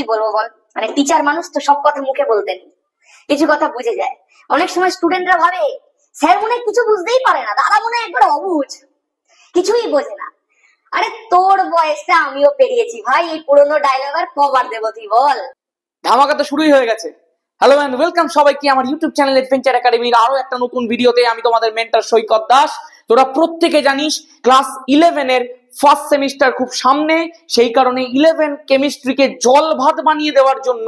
কি বলবো বল, মানে টিচার মানুষ তো সব কথা মুখে বলতেন, কিছু কথা বুঝে যায়। অনেক সময় স্টুডেন্টরা ভাবে স্যার মনে হয় কিছু বুঝতেই পারে না, দাদা মনে হয় একবার অবুঝ, কিছুই বোঝে না। আরে তোর বয়সটা আমিও পেরিয়েছি ভাই, এই পুরোনো ডায়লগ আর কবার দেবো তুই বল। ধামাকা তো শুরুই হয়ে গেছে। হ্যালো এন্ড ওয়েলকাম সবাইকে আমার ইউটিউব চ্যানেল অ্যাডভেঞ্চার একাডেমির আরো একটা নতুন ভিডিওতে। আমি তোমাদের মেন্টর সৈকত দাস। তোরা প্রত্যেকে জানিস ক্লাস 11 এর ফার্স্ট সেমিস্টার খুব সামনে, সেই কারণে 11 কেমিস্ট্রিকে জল ভাত বানিয়ে দেওয়ার জন্য,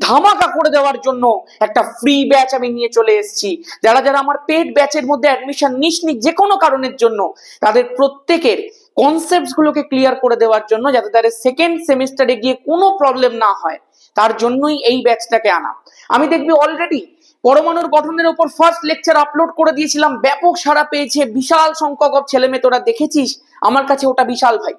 ধামাকা করে দেওয়ার জন্য একটা ফ্রি ব্যাচ আমি নিয়ে চলে এসেছি। যারা যারা আমার পেড ব্যাচের মধ্যে অ্যাডমিশন নিসনি যে কোনো কারণের জন্য, তাদের প্রত্যেকের কনসেপ্টস গুলোকে ক্লিয়ার করে দেওয়ার জন্য, যাতে তাদের সেকেন্ড সেমিস্টারে গিয়ে কোনো প্রবলেম না হয়, তার জন্যই এই ব্যাচটাকে আনা। আমি দেখবি অলরেডি পরমাণুর গঠনের উপর ফার্স্ট লেকচার আপলোড করে দিয়েছিলাম, ব্যাপক সাড়া পেয়েছে, বিশাল সংখ্যক ছেলে মেয়ে তোরা দেখেছিস। আমার কাছে ওটা বিশাল ভাই,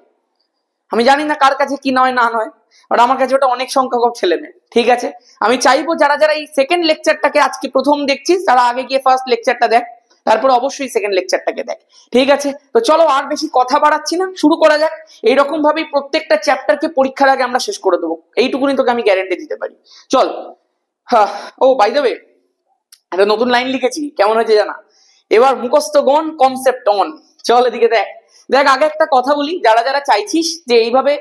আমি জানি না কার কাছে কি নয় না নয়, বাট আমার কাছে ওটা অনেক সংখ্যক ছেলে মেয়ে। ঠিক আছে, আমি চাইবো যারা যারা এই সেকেন্ড লেকচারটাকে আজকে প্রথম দেখছিস, তারা আগে গিয়ে ফার্স্ট লেকচারটা দেখ, তারপর অবশ্যই সেকেন্ড লেকচারটাকে দেখ। ঠিক আছে, তো চলো আর বেশি কথা বাড়াচ্ছি না, শুরু করা যাক। এইরকম ভাবেই প্রত্যেকটা চ্যাপ্টারকে পরীক্ষার আগে আমরা শেষ করে দেবো, এইটুকুনি তোকে আমি গ্যারেন্টি দিতে পারি। চল। হ্যাঁ, ও বাই দ্য ওয়ে, একটা নতুন লাইন লিখেছি, কেমন হয়েছে জানা? এবার মুখস্থ গন, কনসেপ্ট অন। চল এদিকে দেখ। দেখ, আগে একটা কথা বলি, যারা যারা চাইছিস যে এইভাবে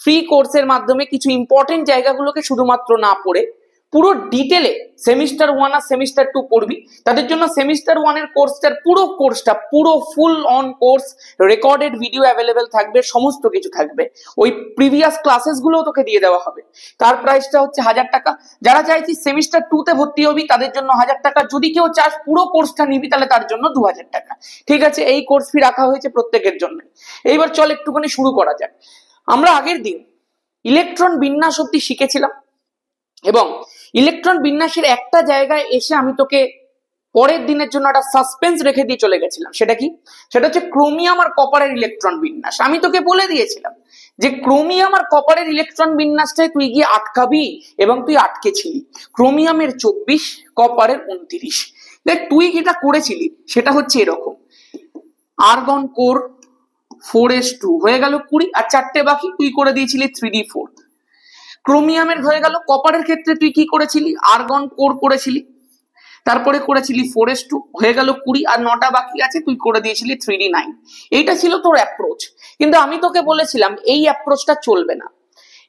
ফ্রি কোর্সের মাধ্যমে কিছু ইম্পর্টেন্ট জায়গাগুলোকে শুধুমাত্র না পড়ে পুরো ডিটেলে সেমিস্টার 1 আর সেমিস্টার 2 পড়বি, তাদের জন্য সেমিস্টার 1 এর কোর্সটা পুরো full on course, recorded video available থাকবে, সমস্ত কিছু থাকবে, ওই প্রিভিয়াস ক্লাসেস গুলোও তোকে দিয়ে দেওয়া হবে। তার প্রাইসটা হচ্ছে 1000 টাকা। যারা চাইছিস সেমিস্টার 2 তে ভর্তি হবি, তাদের জন্য 1000 টাকা। যদি কেউ চাস পুরো কোর্সটা নিবি, তাহলে তার জন্য 2000 টাকা। ঠিক আছে, এই কোর্স ফি রাখা হয়েছে প্রত্যেকের জন্য। এইবার চল একটুখানি শুরু করা যাক। আমরা আগের দিন ইলেকট্রন বিন্যাস অব্দি শিখেছিলাম, এবং ইলেকট্রন বিন্যাসের একটা জায়গায় এসে আমি তোকে পরের দিনের জন্য একটা সাসপেন্স রেখে দিয়ে চলে গেছিলাম। সেটা কি? সেটা হচ্ছে ক্রোমিয়াম আর কপারের ইলেকট্রন বিন্যাস। আমি তোকে বলে দিয়েছিলাম যে ক্রোমিয়াম আর কপারের ইলেকট্রন বিন্যাসটাই তুই গিয়ে আটকাবি, এবং তুই আটকেছিলি। ক্রোমিয়ামের 24, কপারের 29। দেখ, তুই যেটা করেছিলি সেটা হচ্ছে এরকম: আর্গন কোর 4s2 হয়ে গেল 20, আর 4টে বাকি তুই করে দিয়েছিলি 3d4। ক্রোমিয়ামের হয়ে গেল। কপারের ক্ষেত্রে তুই কি করেছিলি? আর্গন কোর করেছিলি, তারপরে করেছিলি 4s2, হয়ে গেল 20, আর 9টা বাকি আছে, তুই করে দিয়েছিলি 3d9। এইটা ছিল তোর অ্যাপ্রোচ। কিন্তু আমি তোকে বলেছিলাম এই অ্যাপ্রোচটা চলবে না,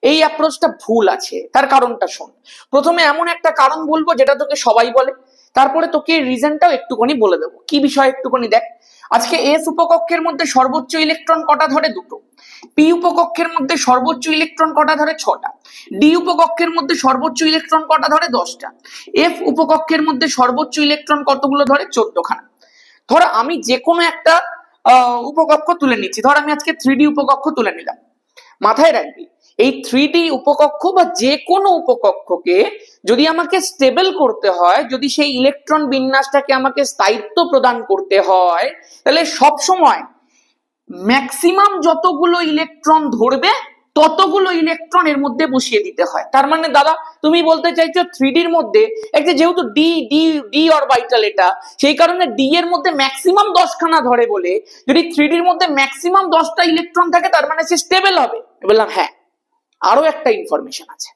এই অ্যাপ্রোচটা ভুল আছে। তার কারণটা শোন। প্রথমে এমন একটা কারণ বলবো যেটা তোকে সবাই বলে, তারপরে তোকে রিজনটাও একটুখানি বলে দেবো। কি বিষয় একটুখানি দেখ। আজকে এস উপকক্ষের মধ্যে সর্বোচ্চ ইলেকট্রন কটা ধরে? 2টো। পি উপকক্ষের মধ্যে সর্বোচ্চ ইলেকট্রন কটা ধরে? 6টা। ডি উপকক্ষের মধ্যে সর্বোচ্চ ইলেকট্রন কটা ধরে? 10টা। এফ উপকক্ষের মধ্যে সর্বোচ্চ ইলেকট্রন কতগুলো ধরে? 14খানা। ধর আমি যে কোনো একটা উপকক্ষ তুলে নিচ্ছি, ধর আমি আজকে 3D উপকক্ষ তুলে নিলাম। মাথায় রাখবি, এই 3D উপকক্ষ বা যে কোনো উপকক্ষকে যদি আমাকে স্টেবল করতে হয়, যদি সেই ইলেকট্রন বিন্যাসটাকে আমাকে স্থায়িত্ব প্রদান করতে হয়, তাহলে সব সময় ম্যাক্সিমাম যতগুলো ইলেকট্রন ধরবে ততগুলো ইলেকট্রন এর মধ্যে বসিয়ে দিতে হয়। তার মানে দাদা তুমি বলতে চাইছো 3Dর মধ্যে একটা, যেহেতু ডি ডি ডি অরবিটাল এটা, সেই কারণে ডি এর মধ্যে ম্যাক্সিমাম 10খানা ধরে বলে যদি 3Dর মধ্যে ম্যাক্সিমাম 10টা ইলেকট্রন থাকে, তার মানে সে স্টেবল হবে। বললাম হ্যাঁ, আরো একটা ইনফরমেশন আছে।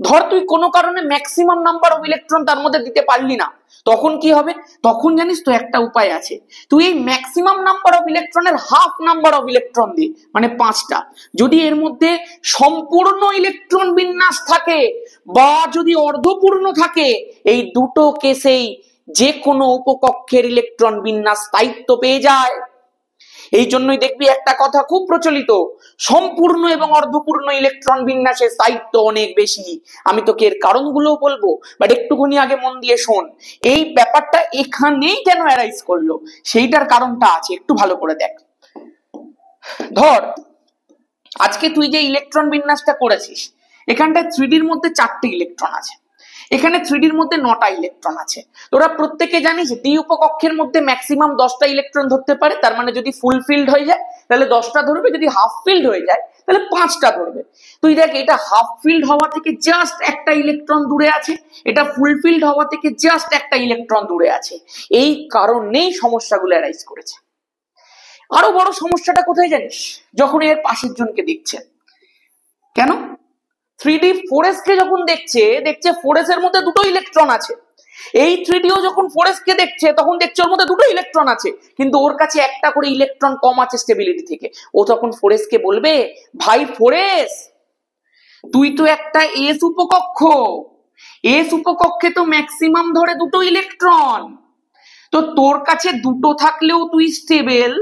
ধর তুই কোনো কারণে ম্যাক্সিমাম নাম্বার অফ ইলেকট্রন তার মধ্যে দিতে পারলি না, তখন কি হবে? তখন জানিস তো একটা উপায় আছে। তুই এই ম্যাক্সিমাম নাম্বার অফ ইলেকট্রনের হাফ নাম্বার অফ ইলেকট্রন দি, মানে 5টা। যদি এর মধ্যে সম্পূর্ণ ইলেকট্রন বিন্যাস থাকে বা যদি অর্ধপূর্ণ থাকে, এই দুটো কেসেই যে কোনো উপকক্ষের ইলেকট্রন বিন্যাস স্থায়িত্ব পেয়ে যায়। এই জন্যই দেখবি একটা কথা খুব প্রচলিত, সম্পূর্ণ এবং অর্ধপূর্ণ ইলেকট্রন বিন্যাসের স্থায়িত্ব অনেক বেশি। আমি তোকে এর কারণগুলো বলবো, বাট একটুখানি আগে মন দিয়ে শোন। এই ব্যাপারটা এখানেই কেন অ্যারাইজ করলো সেইটার কারণটা আছে, একটু ভালো করে দেখ। ধর আজকে তুই যে ইলেকট্রন বিন্যাসটা করেছিস, এখানটায় 3Dর মধ্যে 4টে ইলেকট্রন আছে, এখানে 3Dর মধ্যে 9টা ইলেকট্রন আছে। তোরা প্রত্যেকে জানিস ডি উপকক্ষের মধ্যে ম্যাক্সিমাম 10টা ইলেকট্রন ধরতে পারে। তার মানে যদি ফুল ফিল্ড হয়ে যায় তাহলে 10টা ধরবে, যদি হাফ ফিল্ড হয়ে যায় তাহলে 5টা ধরবে। তুই দেখ, এটা হাফ ফিল্ড হওয়া থেকে জাস্ট একটা ইলেকট্রন দূরে আছে, এটা ফুল ফিল্ড হওয়া থেকে জাস্ট একটা ইলেকট্রন দূরে আছে। এই কারণেই সমস্যাগুলো অ্যারাইজ করেছে। আরো বড় সমস্যাটা কোথায় জানিস? যখন এর পাশের জনকে দেখছে। কেন? 3D 4s কে যখন দেখছে 4s এর মধ্যে দুটো ইলেকট্রন আছে। এই 3Dও যখন 4s কে দেখছে তখন দেখছে ওর মধ্যে দুটো ইলেকট্রন আছে, কিন্তু ওর কাছে একটা করে ইলেকট্রন কম আছে স্টেবিলিটি থেকে। ও তখন 4s কে বলবে, ভাই 4s তুই তো একটা এস উপকক্ষ, এস উপকক্ষে তো ম্যাক্সিমাম ধরে দুটো ইলেকট্রন, তো তোর কাছে দুটো থাকলেও তুই স্টেবল,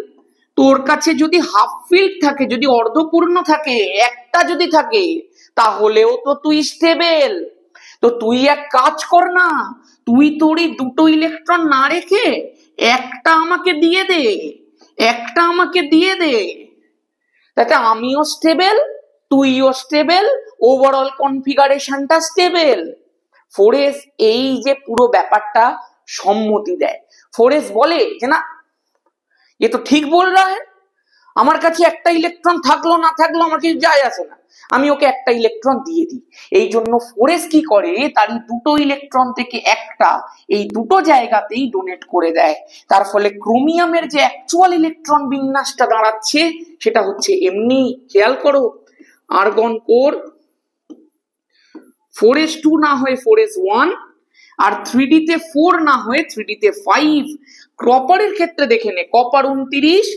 তোর কাছে যদি হাফ ফিল্ড থাকে, যদি অর্ধপূর্ণ থাকে, একটা যদি থাকে, তাহলেও তো তুই স্টেবল। তো তুই এক কাজ কর না, তুই তোরই দুটো ইলেকট্রন না রেখে একটা আমাকে দিয়ে দে, একটা আমাকে দিয়ে দে, তাতে আমিও স্টেবল, তুইও স্টেবল, ওভারঅল কনফিগারেশনটা স্টেবল। 4s এই যে পুরো ব্যাপারটা সম্মতি দেয়। 4s বলে যে না, এ তো ঠিক বল রা হ্যায়, আমার কাছে একটা ইলেকট্রন থাকলো না থাকলো আমার কিছু যায় আসে না, আমি ওকে একটা ইলেকট্রন দিয়ে দিই। এই জন্য 4s কি করে, তার দুটো ইলেকট্রন থেকে একটা এই দুটো জায়গাতেই ডোনেট করে দেয়। তার ফলে ক্রোমিয়ামের যে অ্যাকচুয়াল ইলেকট্রন বিন্যাসটা দাঁড়াচ্ছে সেটা হচ্ছে এমনি, খেয়াল করো, আর্গন কোর 4s2 না হয়ে 4s1, আর 3D তে 4 না হয়ে 3D তে 5। কপারের ক্ষেত্রে দেখে নে, কপার 29,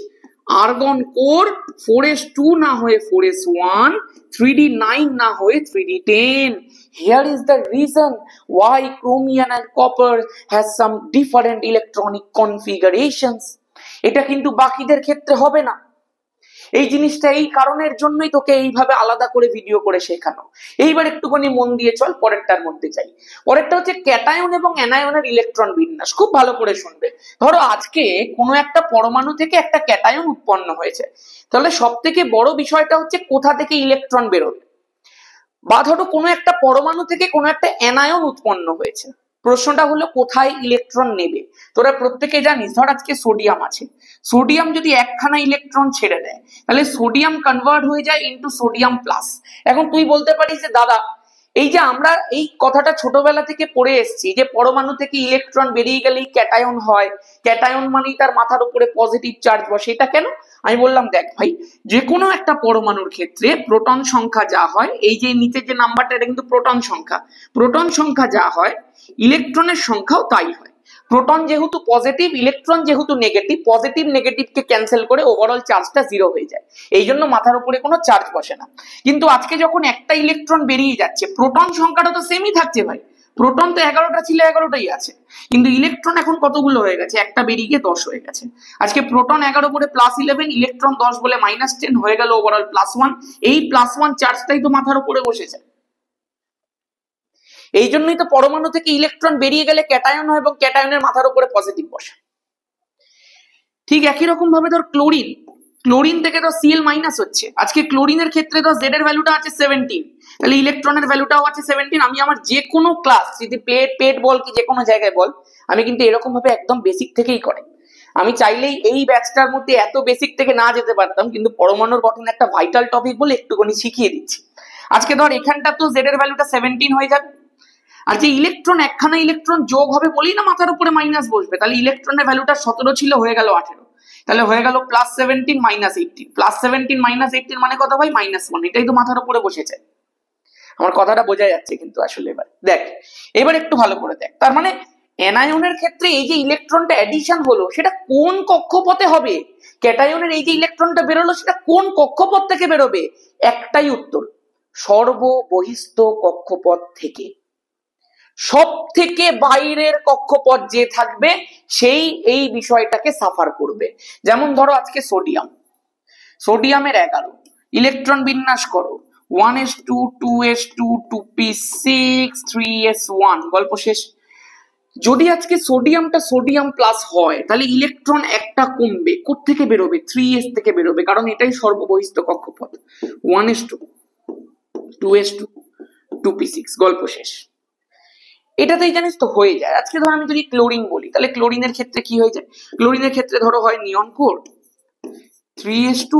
আর্গন কোর 4s2 না হয়ে 4s1, 3D 9 না হয়ে 3D 10। Here is the reason why chromium and copper has some different electronic configurations. এটা কিন্তু বাকিদের ক্ষেত্রে হবে না। এই জিনিসটা এই কারণের জন্যই তোকে এইভাবে আলাদা করে ভিডিও করে শেখানো। এইবার একটুখানি মন দিয়ে চল পরেরটার মধ্যে যাই। পরেরটা হচ্ছে ক্যাটায়ন এবং অ্যানায়নের ইলেকট্রন বিন্যাস। খুব ভালো করে শুনবে। ধরো আজকে কোনো একটা পরমাণু থেকে একটা ক্যাটায়ন উৎপন্ন হয়েছে, তাহলে সব থেকে বড় বিষয়টা হচ্ছে কোথা থেকে ইলেকট্রন বেরোবে। বা ধরো কোনো একটা পরমাণু থেকে কোনো একটা অ্যানায়ন উৎপন্ন হয়েছে, প্রশ্নটা হলো কোথায় ইলেকট্রন নেবে। তোরা প্রত্যেকে জানিস, ধর আজকে সোডিয়াম আছে, সোডিয়াম যদি একখানা ইলেকট্রন ছেড়ে দেয় তাহলে সোডিয়াম কনভার্ট হয়ে যায় ইনটু সোডিয়াম প্লাস। এখন তুই বলতে পারিস যে দাদা, এই যে আমরা এই কথাটা ছোটবেলা থেকে পড়ে এসেছি যে পরমাণু থেকে ইলেকট্রন বেরিয়ে গেলেই ক্যাটায়ন হয়, ক্যাটায়ন মানেই তার মাথার উপরে পজিটিভ চার্জ বসে, এটা কেন? আমি বললাম দেখ ভাই, যে কোনো একটা পরমাণুর ক্ষেত্রে প্রোটন সংখ্যা যা হয়, এই যে নিচে যে নাম্বারটা এটা কিন্তু প্রোটন সংখ্যা, প্রোটন সংখ্যা যা হয় ইলেকট্রনের সংখ্যাও তাই হয়। প্রোটন যেহেতু পজিটিভ, ইলেকট্রন যেহেতু নেগেটিভ, পজিটিভ নেগেটিভকে ক্যান্সেল করে ওভারঅল চার্জটা জিরো হয়ে যায়, এই জন্য মাথার উপরে কোনো চার্জ বসে না। কিন্তু আজকে যখন একটা ইলেকট্রন বেরিয়ে যাচ্ছে, প্রোটন সংখ্যাটা তো সেমই থাকছে ভাই, প্রোটন তো 11টা ছিল 11টাই আছে, কিন্তু ইলেকট্রন এখন কতগুলো হয়ে গেছে, একটা বেরিয়ে গিয়ে 10 হয়ে গেছে। আজকে প্রোটন 11 বলে +11, ইলেকট্রন 10 বলে -10 হয়ে গেল ওভারঅল +1। এই +1 চার্জটাই তো মাথার উপরে বসেছে। এই জন্যই তো পরমাণু থেকে ইলেকট্রন বেরিয়ে গেলে ক্যাটায়ন হয় এবং ক্যাটায়নের মাথার উপরে পজিটিভ বসে। ঠিক একই রকম ভাবে ধর ক্লোরিন, ক্লোরিন থেকে তো Cl- হচ্ছে, আজকে ক্লোরিনের ক্ষেত্রে তো Z এর ভ্যালুটা আছে 17, তাহলে ইলেকট্রনের ভ্যালুটাও আছে 17। আমি আমার যে কোনো ক্লাস, যদি পেট বল কি যে কোনো জায়গায় বল, আমি কিন্তু এরকম ভাবে একদম বেসিক থেকেই করে। আমি চাইলেই এই ব্যাচটার মধ্যে এত বেসিক থেকে না যেতে পারতাম, কিন্তু পরমাণুর গঠন একটা ভাইটাল টপিক বলে একটুখানি শিখিয়ে দিচ্ছি। আজকে ধর এখানটা তো Z এর ভ্যালুটা 17 হয়ে যাবে, আর যে ইলেকট্রন একখানা ইলেকট্রন যোগ হবে বলি না মাথার উপরে মাইনাস বসবে, তাহলে ইলেকট্রনের ভ্যালুটা 17 ছিল হয়ে গেল 18, তাহলে হয়ে গেল +17 -18, +17 -18 মানে কত ভাই, -1। এটাই তো মাথার উপরে বসেছে। আমার কথাটা বোঝা যাচ্ছে কিন্তু আসলে এবার দেখ, এবার একটু ভালো করে দেখ। তার মানে অ্যানায়নের ক্ষেত্রে এই যে ইলেকট্রনটা অ্যাডিশন হলো সেটা কোন কক্ষপথে হবে, ক্যাটায়নের এই যে ইলেকট্রনটা বেরোলো সেটা কোন কক্ষপথ থেকে বেরোবে, একটাই উত্তর, সর্ববহিস্থ কক্ষপথ থেকে। সব থেকে বাইরের কক্ষপথ যে থাকবে সেই এই বিষয়টাকে সাফার করবে। যেমন ধরো আজকে সোডিয়াম, সোডিয়ামের 11, ইলেকট্রন বিন্যাস করো 1s2 2s2 2p6 3s1, গল্প শেষ। যদি আজকে সোডিয়ামটা সোডিয়াম প্লাস হয় তাহলে ইলেকট্রন একটা কমবে, কোত্থেকে বেরোবে, 3s থেকে বেরোবে, কারণ এটাই সর্ববহিস্থ কক্ষপথ। 1s2 2s2 2p6, গল্প শেষ। এটাতেই জানিস তো হয়ে যায়। আজকে ধর আমি যদি ক্লোরিন বলি, তাহলে ক্লোরিনের ক্ষেত্রে কি হয়ে যায়, ক্লোরিনের ক্ষেত্রে ধরো হয় নিয়ন কোর 3s2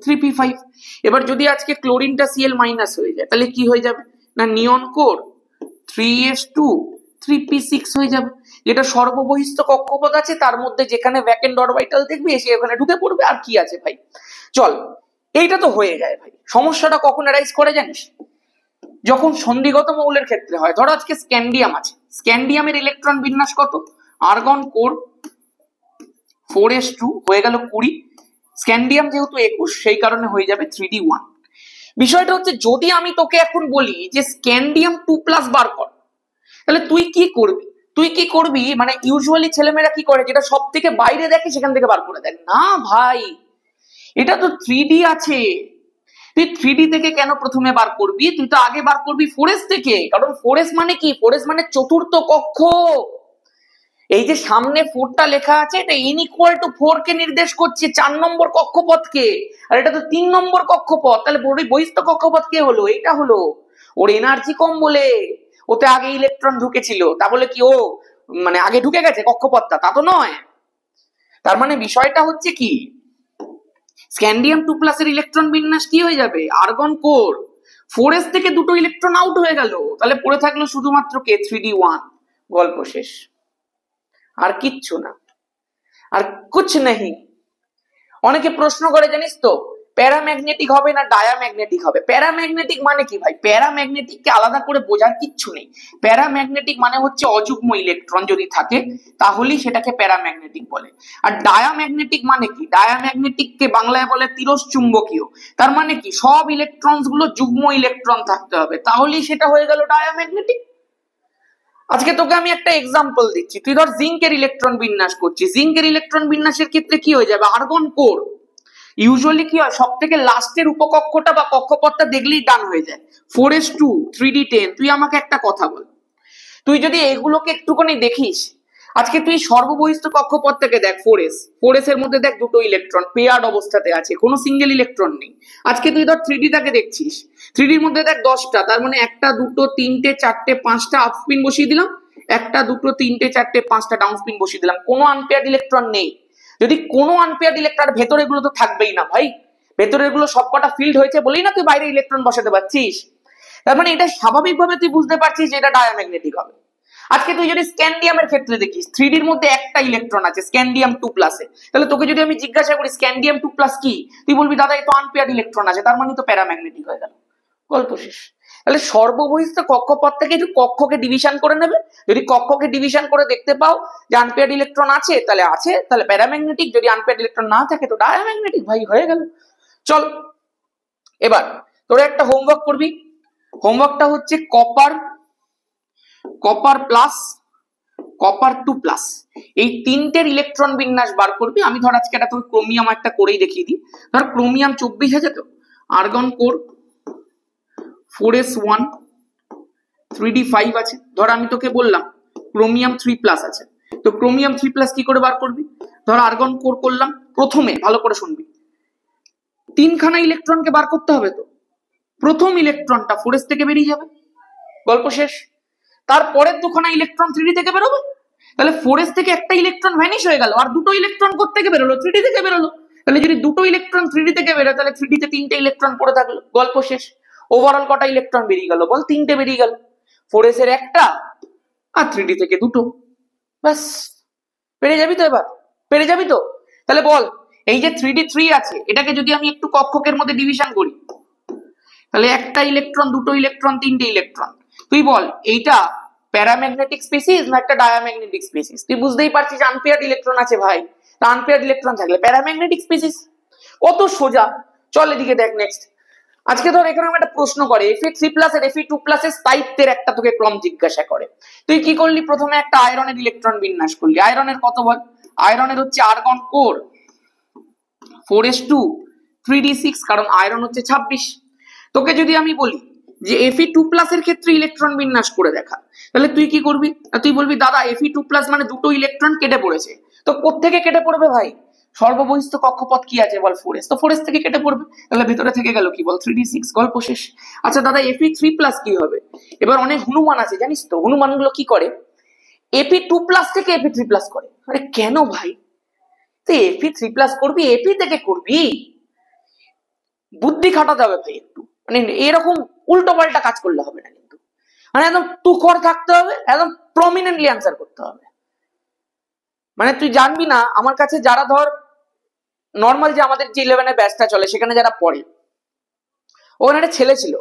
3p5। এবার যদি আজকে ক্লোরিনটা Cl- হয়ে যায় তাহলে কি হয়ে যাবে না, নিয়ন কোর 3s2 3p6 হয়ে যাবে। যেটা সর্ববহিস্থ কক্ষপথ আছে তার মধ্যে যেখানে ভ্যাকেন্ট অরবিটাল দেখবি এসে ওখানে ঢুকে পড়বে, আর কি আছে ভাই। চল এইটা তো হয়ে যায় ভাই। সমস্যাটা কখন অ্যারাইজ করে জানিস? যখন সন্ধিগত মৌলের ক্ষেত্রে হয়। ধরো আজকে স্ক্যান্ডিয়াম আছে, স্ক্যান্ডিয়ামের ইলেকট্রন বিন্যাস কত? আর্গন কোর 4s2 হয়ে গেল 20, স্ক্যান্ডিয়াম যেহেতু 21 সেই কারণে হয়ে যাবে 3d1। বিষয়টা হচ্ছে যদি আমি তোকে এখন বলি যে স্ক্যান্ডিয়াম 2+ বার কর, তাহলে তুই কি করবি? মানে ইউজুয়ালি ছেলেমেয়েরা কি করে, যেটা সব থেকে বাইরে দেখে সেখান থেকে বার করে দেয়। না ভাই, এটা তো 3D আছে, তুই 3D থেকে কেন প্রথমে বার করবি? তুই তো আগে বার করবি 4s থেকে। কারণ 4s মানে কি? 4s মানে চতুর্থ কক্ষ। এই যে সামনে 4টা লেখা আছে, এটা n=4 কে নির্দেশ করছে, 4 নম্বর কক্ষপথকে। আর এটা তো 3 নম্বর কক্ষপথ, তাহলে বহিস্থ কক্ষপথ কে হলো? এটা হলো। ওর এনার্জি কম বলে, ওতে আগে ইলেকট্রন ঢুকেছিল, তা বলে কি ও মানে আগে ঢুকে গেছে কক্ষপথটা? তা তো নয়। তার মানে বিষয়টা হচ্ছে কি, স্ক্যান্ডিয়াম 2+ এর ইলেকট্রন বিন্যাস কি হয়ে যাবে? আর্গন কোর 4s থেকে দুটো ইলেকট্রন আউট হয়ে গেল, তাহলে পড়ে থাকলো শুধুমাত্র কে? 3d1। গল্প শেষ, আর কিচ্ছু না, আর কুছ নেই। অনেকে প্রশ্ন করে জানিস তো, প্যারাম্যাগনেটিক হবে না ডায়াম্যাগনেটিক হবে? প্যারাম্যাগনেটিক মানে কি ভাই? প্যারাম্যাগনেটিককে আলাদা করে বোঝার কিচ্ছু নেই। প্যারাম্যাগনেটিক মানে হচ্ছে অযুগ্ম ইলেকট্রন যদি থাকে তাহলেই সেটাকে প্যারাম্যাগনেটিক বলে। আর ডায়াম্যাগনেটিক মানে কি? ডায়াম্যাগনেটিককে বাংলায় বলে তিরস্চুম্বকীয়। তার মানে কি, সব ইলেকট্রনস গুলো যুগ্ম ইলেকট্রন থাকতে হবে, তাহলেই সেটা হয়ে গেল ডায়াম্যাগনেটিক। আজকে তোকে আমি একটা এক্সাম্পল দিচ্ছি। তুই ধর জিঙ্কের ইলেকট্রন বিন্যাস করছিস, জিঙ্কের ইলেকট্রন বিন্যাসের ক্ষেত্রে কি হয়ে যাবে? আর্গন কোর ইউজুয়ালি কি হয়, সব থেকে লাস্টের উপকক্ষটা বা কক্ষপথটা দেখলেই ডান হয়ে যায়। 4s2 3d10। তুই আমাকে একটা কথা বল, তুই যদি এগুলোকে একটুখানি দেখিস, আজকে তুই সর্ববহিস্থ কক্ষপথটাকে দেখ, 4s এর মধ্যে দেখ দুটো ইলেকট্রন পেয়ার্ড অবস্থাতে আছে, কোনো সিঙ্গেল ইলেকট্রন নেই। আজকে তুই ধর 3d টাকে দেখছিস, 3d এর মধ্যে দেখ 10টা, তার মানে 1 2 3 4 5টা আপ স্পিন বসিয়ে দিলাম, 1 2 3 4 5টা ডাউন স্পিন বসিয়ে দিলাম, কোনো আনপেয়ার্ড ইলেকট্রন নেই। যদি কোনো আনপেয়ার্ড ইলেকট্রন, ভেতরে গুলো তো থাকবেই না ভাই, ভেতরের গুলো সবকটা ফিল্ড হয়েছে বলেই না তুই বাইরে ইলেকট্রন বসাতে পারছিস। তার মানে এটা স্বাভাবিকভাবে তুই বুঝতে পারছিস যে এটা ডায়াম্যাগনেটিক হবে। আজকে তুই যদি স্ক্যান্ডিয়ামের ক্ষেত্রে দেখিস, 3d এর মধ্যে একটা ইলেকট্রন আছে স্ক্যান্ডিয়াম 2+ এ, তাহলে তোকে যদি আমি জিজ্ঞাসা করি স্ক্যান্ডিয়াম 2+ কি, তুই বলবি দাদা এই তো আনপেয়ার্ড ইলেকট্রন আছে, তার মানে তো প্যারাম্যাগনেটিক হয়ে গেল। গল্প শেষ। তাহলে সর্ববহিস্থ কক্ষপথ থেকে একটু কক্ষকে ডিভিশন করে নেবে, যদি কক্ষকে ডিভিশন করে দেখতে পাও যে আনপেয়ার্ড ইলেকট্রন আছে, তাহলে প্যারাম্যাগনেটিক, যদি আনপেয়ার্ড ইলেকট্রন না থাকে তো ডায়াম্যাগনেটিক। ভাই হয়ে গেল। চল এবার তোরা একটা হোমওয়ার্ক করবি। হোমওয়ার্কটা হচ্ছে কপার প্লাস কপার 2+, এই তিনটের ইলেকট্রন বিন্যাস বার করবি। আমি ধর আজকে একটা তোর ক্রোমিয়াম একটা করেই দেখিয়ে দিই। ধর ক্রোমিয়াম 24 আছে, তো আর্গন কোর 4s1 3d5 আছে। ধর আমি তোকে বললাম ক্রোমিয়াম 3+ আছে, তো ক্রোমিয়াম 3+ কি করে বার করবি? ধর আর্গন কোর করলাম, প্রথমে ভালো করে শুনবি, 3খানা ইলেকট্রনকে বার করতে হবে, তো প্রথম ইলেকট্রনটা 4s থেকে বেরিয়ে যাবে, গল্প শেষ। তারপরের 2খানা ইলেকট্রন 3d থেকে বেরোবে, তাহলে 4s থেকে একটা ইলেকট্রন ভ্যানিশ হয়ে গেল, আর দুটো ইলেকট্রন কোথা থেকে বেরোলো? 3d থেকে বেরোলো। তাহলে যদি দুটো ইলেকট্রন 3d থেকে বেরোয়, তাহলে 3d তে 3টে ইলেকট্রন পড়ে থাকলো, গল্প শেষ। ওভারঅল কটা ইলেকট্রন বেরিয়ে গেল বল? 3টে বেরিয়ে গেল, 4s এর একটা আর 3d থেকে দুটো, ব্যাস। পেরে যাবি তো? এবার পেরে যাবি তো? তাহলে বল, এই যে 3d3 আছে, এটাকে যদি আমি একটু কক্ষকের মধ্যে ডিভিশন করি, তাহলে একটা ইলেকট্রন, দুটো ইলেকট্রন, 3টে ইলেকট্রন। তুই বল এইটা প্যারাম্যাগনেটিক স্পিসিস না একটা ডায়াম্যাগনেটিক স্পিসিস? তুই বুঝতেই পারছিস আনপেয়ার্ড ইলেকট্রন আছে ভাই, তা আনপেয়ার্ড ইলেকট্রন থাকলে প্যারাম্যাগনেটিক স্পিসিস। কত সোজা। চল এদিকে দেখ নেক্সট। আজকে ধর এখানে একটা প্রশ্ন করে, Fe3+ এর Fe2+ এর স্থায়িত্বের একটা তোকে ক্রম জিজ্ঞাসা করে। তুই কি করলি? প্রথমে একটা আয়রনের ইলেকট্রন বিন্যাস করলি। আয়রনের কত বল? আয়রনের হচ্ছে আর্গন কোর 4s2 3d6, কারণ আয়রন হচ্ছে 26। তোকে যদি আমি বলি যে Fe2+ এর ক্ষেত্রে ইলেকট্রন বিন্যাস করে দেখা, তাহলে তুই কি করবি? তুই বলবি দাদা Fe2+ মানে দুটো ইলেকট্রন কেটে পড়েছে। তো কোত্থেকে কেটে পড়বে ভাই? সর্ববহিস্থ কক্ষপথ কি আছে বল? 4s, তো 4s থেকে কেটে পড়বে, তাহলে ভিতরে থেকে গেল কি বল? 3d6, গল্প শেষ। আচ্ছা দাদা Fe3+ কি হবে? এবার অনেক হনুমান আছে জানিস তো, হনুমান গুলো কি করে? Fe2+ থেকে Fe3+ করে। আরে কেন ভাই? তুই Fe3+ করবি, Fe থেকে করবি? বুদ্ধি খাটাতে হবে ভাই একটু, মানে এরকম উল্টো পাল্টা কাজ করলে হবে না কিন্তু, মানে একদম তুখর থাকতে হবে, একদম প্রমিনেন্টলি অ্যান্সার করতে হবে। মানে তুই জানবি না, আমার কাছে যারা ধর নর্মাল যে আমাদের যে 11 ব্যাচটা চলে সেখানে যারা পড়ে, ওখানে একটা ছেলে ছিল,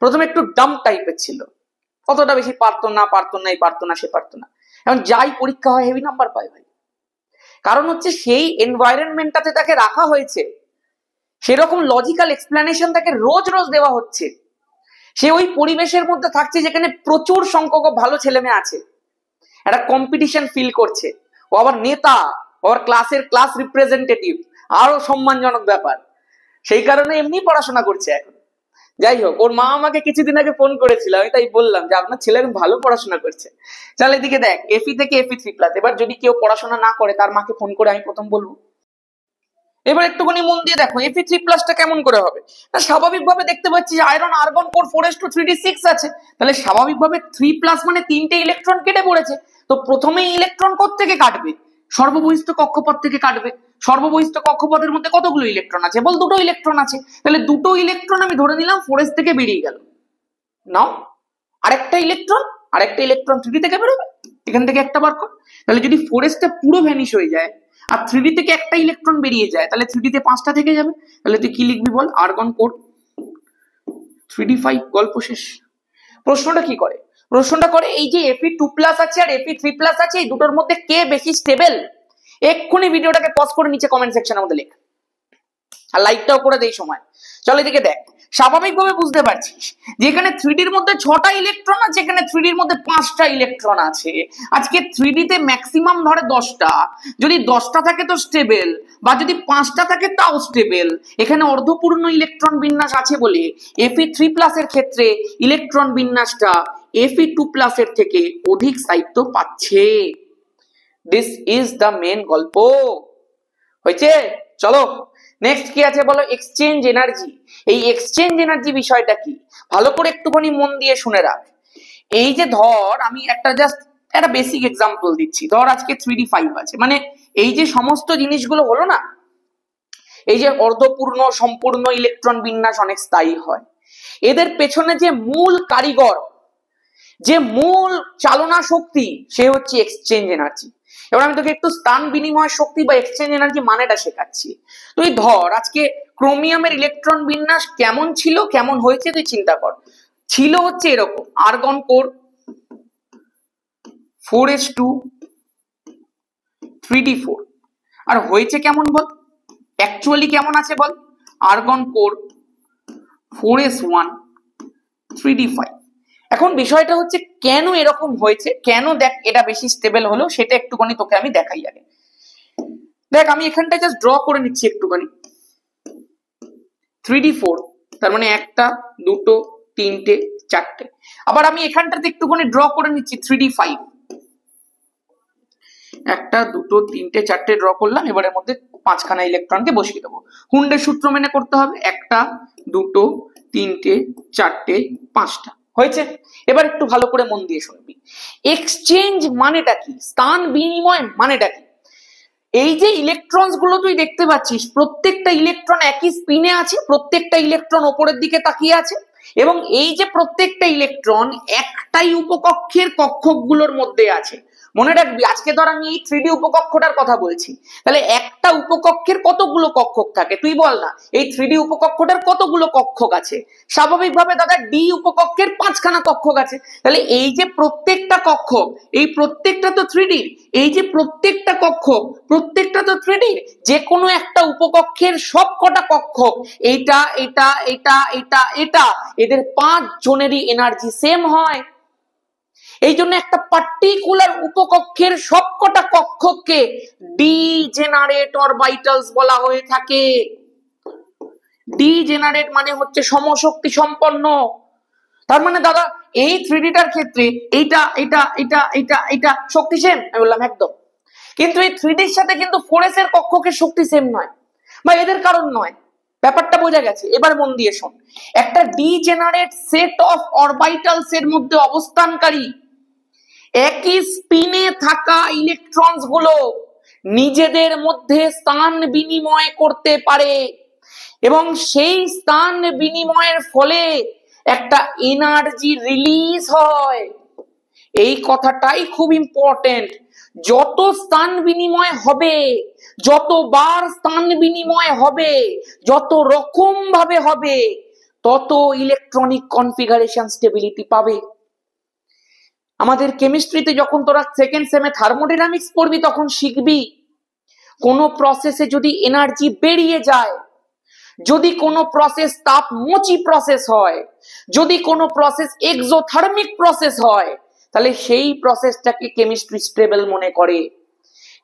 প্রথমে একটু ডাম টাইপের ছিল, অতটা বেশি পারতো না, সে পারতো না। এখন যাই পরীক্ষা হয় হেভি নাম্বার পায় ভাই। কারণ হচ্ছে সেই এনভায়রনমেন্টটাতে তাকে রাখা হয়েছে, সেরকম লজিক্যাল এক্সপ্লেনেশন তাকে রোজ রোজ দেওয়া হচ্ছে, সে ওই পরিবেশের মধ্যে থাকছে যেখানে প্রচুর সংখ্যক ভালো ছেলে মেয়ে আছে, একটা কম্পিটিশন ফিল করছে, ও আবার নেতা, ওর ক্লাসের ক্লাস রিপ্রেজেন্টেটিভ, আরো সম্মানজনক ব্যাপার, সেই কারণে এমনি পড়াশোনা করছে এখন। যাই হোক, ওর মা আমাকে কিছুদিন আগে ফোন করেছিল, আমি তাই বললাম যে আপনার ছেলে এখন ভালো পড়াশোনা করছে। চল এদিকে দেখ, এফি থেকে FE3+। এবার যদি কেউ পড়াশোনা না করে তার মাকে ফোন করে আমি প্রথম বলবো। এবার একটুখানি মন দিয়ে দেখো FE3+টা কেমন করে হবে। না, স্বাভাবিকভাবে দেখতে পাচ্ছি iron argon core 4s2 3d6 আছে, তাহলে স্বাভাবিকভাবে 3+ মানে 3টে ইলেকট্রন কেটে পড়েছে। তো প্রথমেই ইলেকট্রন থেকে কাটবে, সর্ববহিষ্ঠ কক্ষপথ থেকে কাটবে। সর্ববহিষ্ঠ কক্ষপথের মধ্যে কতগুলো ইলেকট্রন আছে? বল 2টো ইলেকট্রন আছে, তাহলে 2টো ইলেকট্রন আমি ধরে নিলাম 4s থেকে বেরিয়ে গেল। নাও আরেকটা ইলেকট্রন 3d থেকে বেরোবে, এখান থেকে একটা বার কর। তাহলে যদি 4sটা পুরো ভ্যানিশ হয়ে যায় আর 3d থেকে একটা ইলেকট্রন বেরিয়ে যায়, তাহলে 3d তে 5টা থেকে যাবে। তাহলে তুই কি লিখবি বল? আর্গন কোর 3d5, গল্প শেষ। প্রশ্নটা কি করে? প্রশ্নটা করে এই যে Fe2+ আছে আর Fe3+ আছে, এই দুটোর মধ্যে কে বেশি স্টেবল? এক্ষুনি ভিডিওটাকে পজ করে নিচে কমেন্ট সেকশনের মধ্যে লেখ, আর লাইকটাও করে দেই সময়। চল এদিকে দেখ, স্বাভাবিকভাবে বুঝতে পারছিস যেখানে 3ডির মধ্যে 6টা ইলেকট্রন আছে, এখানে 3ডির মধ্যে 5টা ইলেকট্রন আছে। আজকে 3D তে ম্যাক্সিমাম ধরে 10টা, যদি 10টা থাকে তো স্টেবল, বা যদি 5টা থাকে তাও স্টেবল। এখানে অর্ধপূর্ণ ইলেকট্রন বিন্যাস আছে বলে Fe3+ এর ক্ষেত্রে ইলেকট্রন বিন্যাসটা Fe2+ এর থেকে অধিক স্থায়িত্ব পাচ্ছে। দিস ইজ দ্য মেন গল্প। হয়েছে? চলো নেক্সট কি আছে বলো? Exchange energy. এই এক্সচেঞ্জ এনার্জি বিষয়টা কি ভালো করে একটুখানি মন দিয়ে শুনে রাখ। এই যে ধর আমি একটা বেসিক এক্সাম্পল দিচ্ছি, ধর আজকে 3d5 আছে, মানে এই যে সমস্ত জিনিসগুলো হলো না, এই যে অর্ধপূর্ণ সম্পূর্ণ ইলেকট্রন বিন্যাস অনেক স্থায়ী হয়, এদের পেছনে যে মূল কারিগর, যে মূল চালনা শক্তি, সে হচ্ছে এক্সচেঞ্জ এনার্জি। এবার আমি তোকে একটু স্থান বিনিময় শক্তি বা এক্সচেঞ্জ এনার্জি মানেটা শেখাচ্ছি। তুই ধর আজকে ক্রোমিয়ামের ইলেকট্রন বিন্যাস কেমন ছিল, কেমন হয়েছে, তুই চিন্তা কর। ছিল হচ্ছে এরকম, আর্গন কোর 4s2 3d4, আর হয়েছে কেমন বল? অ্যাকচুয়ালি কেমন আছে বল? Argon core 4s1 3d5। এখন বিষয়টা হচ্ছে কেন এরকম হয়েছে, কেন দেখ এটা বেশি স্টেবল হলো, সেটা একটুখানি তোকে আমি দেখাই আগে। দেখ আমি এখানটা জাস্ট ড্র করে নিচ্ছি একটুখানি। 3d4 তার মানে 1টা 2টো 3টে 4টে। আবার আমি এখানটাতে একটুখানি ড্র করে নিচ্ছি 3d5, 1টা 2টো 3টে 4টে ড্র করলাম। এবারের মধ্যে 5খানা ইলেকট্রনকে বসিয়ে দেবো। হুন্ডের সূত্র মেনে করতে হবে, 1টা 2টো 3টে 4টে 5টা। হয়েছে? এবার একটু ভালো করে মন দিয়ে শুনবি। এক্সচেঞ্জ মানেটা কি, স্থান বিনিময় মানেটা কি? এই যে ইলেকট্রন গুলো তুই দেখতে পাচ্ছিস, প্রত্যেকটা ইলেকট্রন একই স্পিনে আছে, প্রত্যেকটা ইলেকট্রন উপরের দিকে তাকিয়ে আছে, এবং এই যে প্রত্যেকটা ইলেকট্রন একটাই উপকক্ষের কক্ষকগুলোর মধ্যে আছে। মনে রাখবি, আজকে ধর আমি এই 3D উপকক্ষটার কথা বলছি, তাহলে একটা উপকক্ষের কতগুলো কক্ষক থাকে তুই বল না? এই 3D উপকক্ষটার কতগুলো কক্ষক আছে? স্বাভাবিকভাবে দাদা ডি উপকক্ষের 5খানা কক্ষক আছে। তাহলে এই যে প্রত্যেকটা কক্ষক, এই প্রত্যেকটা তো 3D, এই যে প্রত্যেকটা কক্ষক, প্রত্যেকটা তো 3D, যে কোনো একটা উপকক্ষের সবকটা কক্ষক, এটা এটা এটা এটা এটা, এদের 5 জনেরই এনার্জি সেম হয়। এই জন্য একটা পার্টিকুলার উপকক্ষের সবকটা কক্ষককে ডিজেনারেট অরবিটালস বলা হয়ে থাকে। ডিজেনারেট মানে হচ্ছে সমশক্তি সম্পন্ন। তার মানে দাদা এই 3Dটার ক্ষেত্রে এইটা এটা এটা এটা এটা শক্তি সেম, আমি বললাম একদম। কিন্তু এই 3Dর সাথে কিন্তু 4s এর কক্ষকের শক্তি সেম নয়, বা এদের কারণ নয়। ব্যাপারটা বোঝা গেছে? এবার মন দিয়ে শোন। একটা ডিজেনারেট সেট অফ অরবিটালস এর মধ্যে অবস্থানকারী একই স্পিনে থাকা ইলেকট্রনস গুলো নিজেদের মধ্যে স্থান বিনিময় করতে পারে, এবং সেই স্থান বিনিময়ের ফলে একটা এনার্জি রিলিজ হয়। এই কথাটাই খুব ইম্পর্টেন্ট। যত স্থান বিনিময় হবে, যতবার স্থান বিনিময় হবে, যত রকম ভাবে হবে, তত ইলেকট্রনিক কনফিগারেশন স্টেবিলিটি পাবে। আমাদের কেমিস্ট্রিতে যখন তোরা সেকেন্ড সেমে থার্মোডাইনামিক্স পড়বি তখন শিখবি কোনো প্রসেসে যদি এনার্জি বেরিয়ে যায়, যদি কোনো প্রসেস তাপমোচী প্রসেস হয়, যদি কোনো প্রসেস এক্সোথার্মিক প্রসেস হয়, তাহলে সেই প্রসেসটাকে কেমিস্ট্রি স্টেবল মনে করে।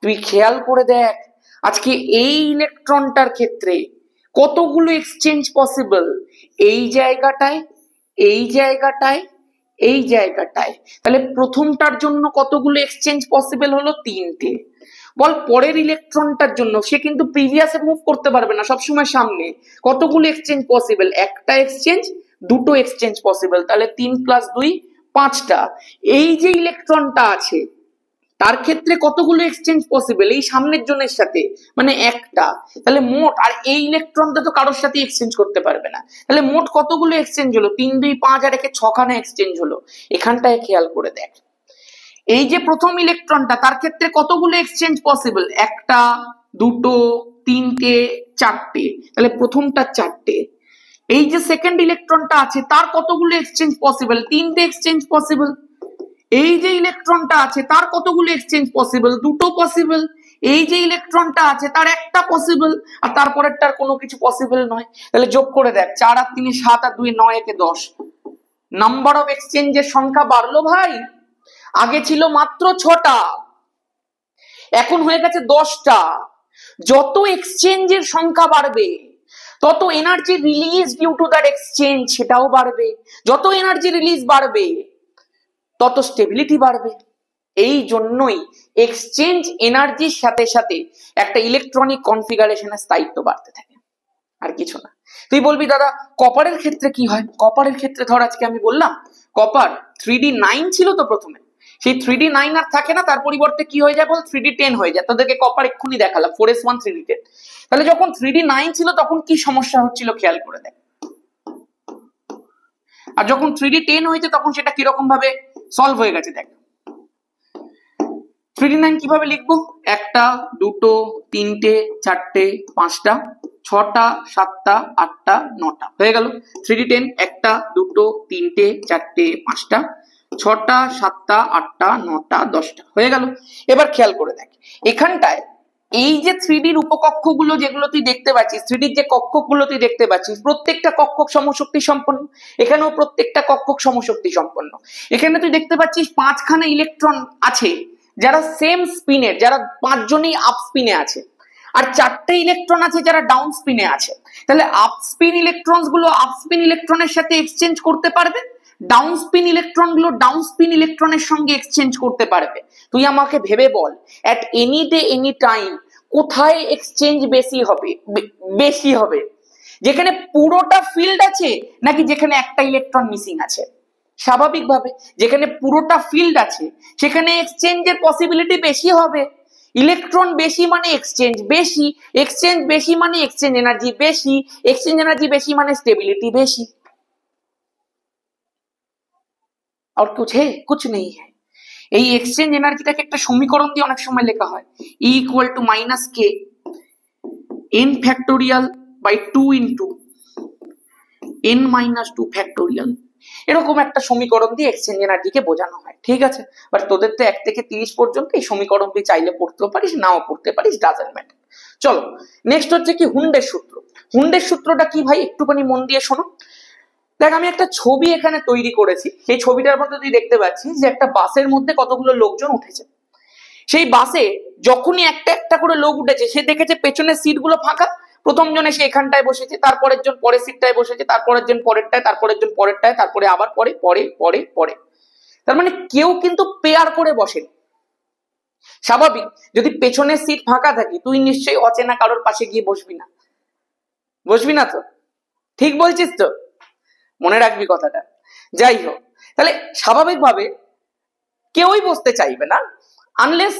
তুই খেয়াল করে দেখ আজকে এই ইলেকট্রনটার ক্ষেত্রে কতগুলো এক্সচেঞ্জ পসিবল, এই জায়গাটায়, এই জায়গাটায়, এই জায়গাটায়। তাহলে প্রথমটার জন্য কতগুলো এক্সচেঞ্জ পসিবল হলো? 3টে। বল পরের ইলেকট্রনটার জন্য, সে কিন্তু প্রিভিয়াসে মুভ করতে পারবে না, সবসময় সামনে, কতগুলো এক্সচেঞ্জ পসিবল? একটা এক্সচেঞ্জ, দুটো এক্সচেঞ্জ পসিবল, তাহলে 3 + 2 5টা। এই যে ইলেকট্রনটা আছে তার ক্ষেত্রে কতগুলো এক্সচেঞ্জ পসিবল? এই সামনের জনের সাথে, মানে একটা। তাহলে মোট, আর এই ইলেকট্রনটা তো কারোর সাথে এক্সচেঞ্জ করতে পারবে না, তাহলে মোট কতগুলো এক্সচেঞ্জ হলো? 3, 2, 5 আর 6খানা এক্সচেঞ্জ হলো। এখানটায় খেয়াল করে দেখ এই যে প্রথম ইলেকট্রনটা তার ক্ষেত্রে কতগুলো এক্সচেঞ্জ পসিবল? একটা, দুটো, তিনটে, চারটে, তাহলে প্রথমটা 4টে। এই যে সেকেন্ড ইলেকট্রনটা আছে তার কতগুলো এক্সচেঞ্জ পসিবল? 3টে এক্সচেঞ্জ পসিবল। এই যে ইলেকট্রনটা আছে তার কতগুলো এক্সচেঞ্জ পসিবল? 2টো পসিবল। এই যে ইলেকট্রনটা আছে তার একটা পসিবল, আর তারপরেরটার কোনো কিছু পসিবল নয়। তাহলে যোগ করে দেখ, 4 আর 3 7 আর 2 9 একে 10। নাম্বার অফ এক্সচেঞ্জের সংখ্যা বাড়লো ভাই। আগে ছিল মাত্র 6টা, এখন হয়ে গেছে 10টা। যত এক্সচেঞ্জের সংখ্যা বাড়বে তত energy release due to that exchange সেটাও বাড়বে। যত এনার্জি রিলিজ বাড়বে তত স্টেবিলিটি বাড়বে। এই জন্যই এক্সচেঞ্জ এনার্জির সাথে সাথে একটা ইলেকট্রনিক কনফিগারেশনের স্থায়িত্ব বাড়তে থাকে, আর কিছু না। তুই বলবি দাদা কপারের ক্ষেত্রে কি হয়? কপারের ক্ষেত্রে ধর আজকে আমি বললাম কপার 3D9 ছিল তো প্রথমে, সেই 3D9 আর থাকে না, তার পরিবর্তে কি হয়ে যায় বল? 3D10 হয়ে যায়। তোদেরকে কপার এক্ষুনি দেখালাম 4s1 3D10। তাহলে যখন 3D9 ছিল তখন কি সমস্যা হচ্ছিল খেয়াল করে দেখ, আর যখন 3D10 হয়েছে তখন সেটা কিরকম ভাবে সলভ হয়ে গেছে দেখ। 3D9 কিভাবে লিখবো? 1টা, 2টো, 3টে, 4টে, 5টা, 6টা, 7টা, 8টা, 9টা হয়ে গেল। 3D10 1টা, 2টো, 3টে, 4টে, 5টা, 6টা, 7টা, 8টা, 9টা, 10টা হয়ে গেল। এবার খেয়াল করে দেখ এখানটায় এই যে 3Dর উপকক্ষগুলো যেগুলো তুই দেখতে পাচ্ছিস, 3Dর যে কক্ষগুলো তুই দেখতে পাচ্ছিস, প্রত্যেকটা কক্ষক সমশক্তি সম্পন্ন। এখানেও প্রত্যেকটা কক্ষক সমশক্তি সম্পন্ন। এখানে তুই দেখতে পাচ্ছিস 5খানা ইলেকট্রন আছে যারা সেম স্পিনের, যারা 5জনই আপ স্পিনে আছে, আর 4টে ইলেকট্রন আছে যারা ডাউন স্পিনে আছে। তাহলে আপ স্পিন ইলেকট্রনস গুলো আপ স্পিন ইলেকট্রনের সাথে এক্সচেঞ্জ করতে পারবে, ডাউন স্পিন ইলেকট্রন গুলো ডাউন স্পিন ইলেকট্রনের সঙ্গে এক্সচেঞ্জ করতে পারবে। তুই আমাকে ভেবে বল at any day any time কোথায় এক্সচেঞ্জ বেশি হবে? যেখানে পুরোটা ফিল্ড আছে নাকি যেখানে একটা ইলেকট্রন মিসিং আছে? স্বাভাবিকভাবে যেখানে পুরোটা ফিল্ড আছে সেখানে এক্সচেঞ্জের পসিবিলিটি বেশি হবে। ইলেকট্রন বেশি মানে এক্সচেঞ্জ বেশি, এক্সচেঞ্জ বেশি মানে এক্সচেঞ্জ এনার্জি বেশি, এক্সচেঞ্জ এনার্জি বেশি মানে স্টেবিলিটি বেশি। और कुछ है? कुछ नहीं है। এই এক্সচেঞ্জ এনার্জিটাকে একটা সমীকরণ দিয়ে অনেক সময় লেখা হয়, E = -k n factorial by 2 into n - 2 factorial. এরকম একটা সমীকরণ দিয়ে এক্সচেঞ্জ এনার্জিকে বোঝানো হয়, ঠিক আছে? বাট তোদের তো 1 থেকে 30 পর্যন্ত এই সমীকরণ তুই চাইলে পড়তেও পারিস, নাও পড়তে পারিস, ডাজন্ট ম্যাটার। চলো নেক্সট হচ্ছে কি হুন্ডের সূত্র। হুন্ডের সূত্রটা কি ভাই একটুখানি মন দিয়ে শোনো। দেখ আমি একটা ছবি এখানে তৈরি করেছি, সেই ছবিটার মধ্যে তুই দেখতে পাচ্ছিস যে একটা বাসের মধ্যে কতগুলো লোকজন উঠেছে। সেই বাসে যখনই একটা একটা করে লোক উঠেছে সে দেখেছে পেছনের সিটগুলো ফাঁকা, প্রথম জনে সে এখানটায় বসেছে, তারপরের জন পরের সিটটায় বসেছে, তারপরের জন পরেরটায়, তারপরের জন পরেরটায়, তারপরে আবার পরে পরে পরে পরে। তার মানে কেউ কিন্তু পেয়ার করে বসেনি। স্বাভাবিক যদি পেছনের সিট ফাঁকা থাকে তুই নিশ্চয়ই অচেনা কারোর পাশে গিয়ে বসবি না, বসবি না তো? ঠিক বলছিস তো? মনে রাখবি কথাটা। যাই হোক, তাহলে স্বাভাবিকভাবে কেউই বসতে চাইবে না আনলেস,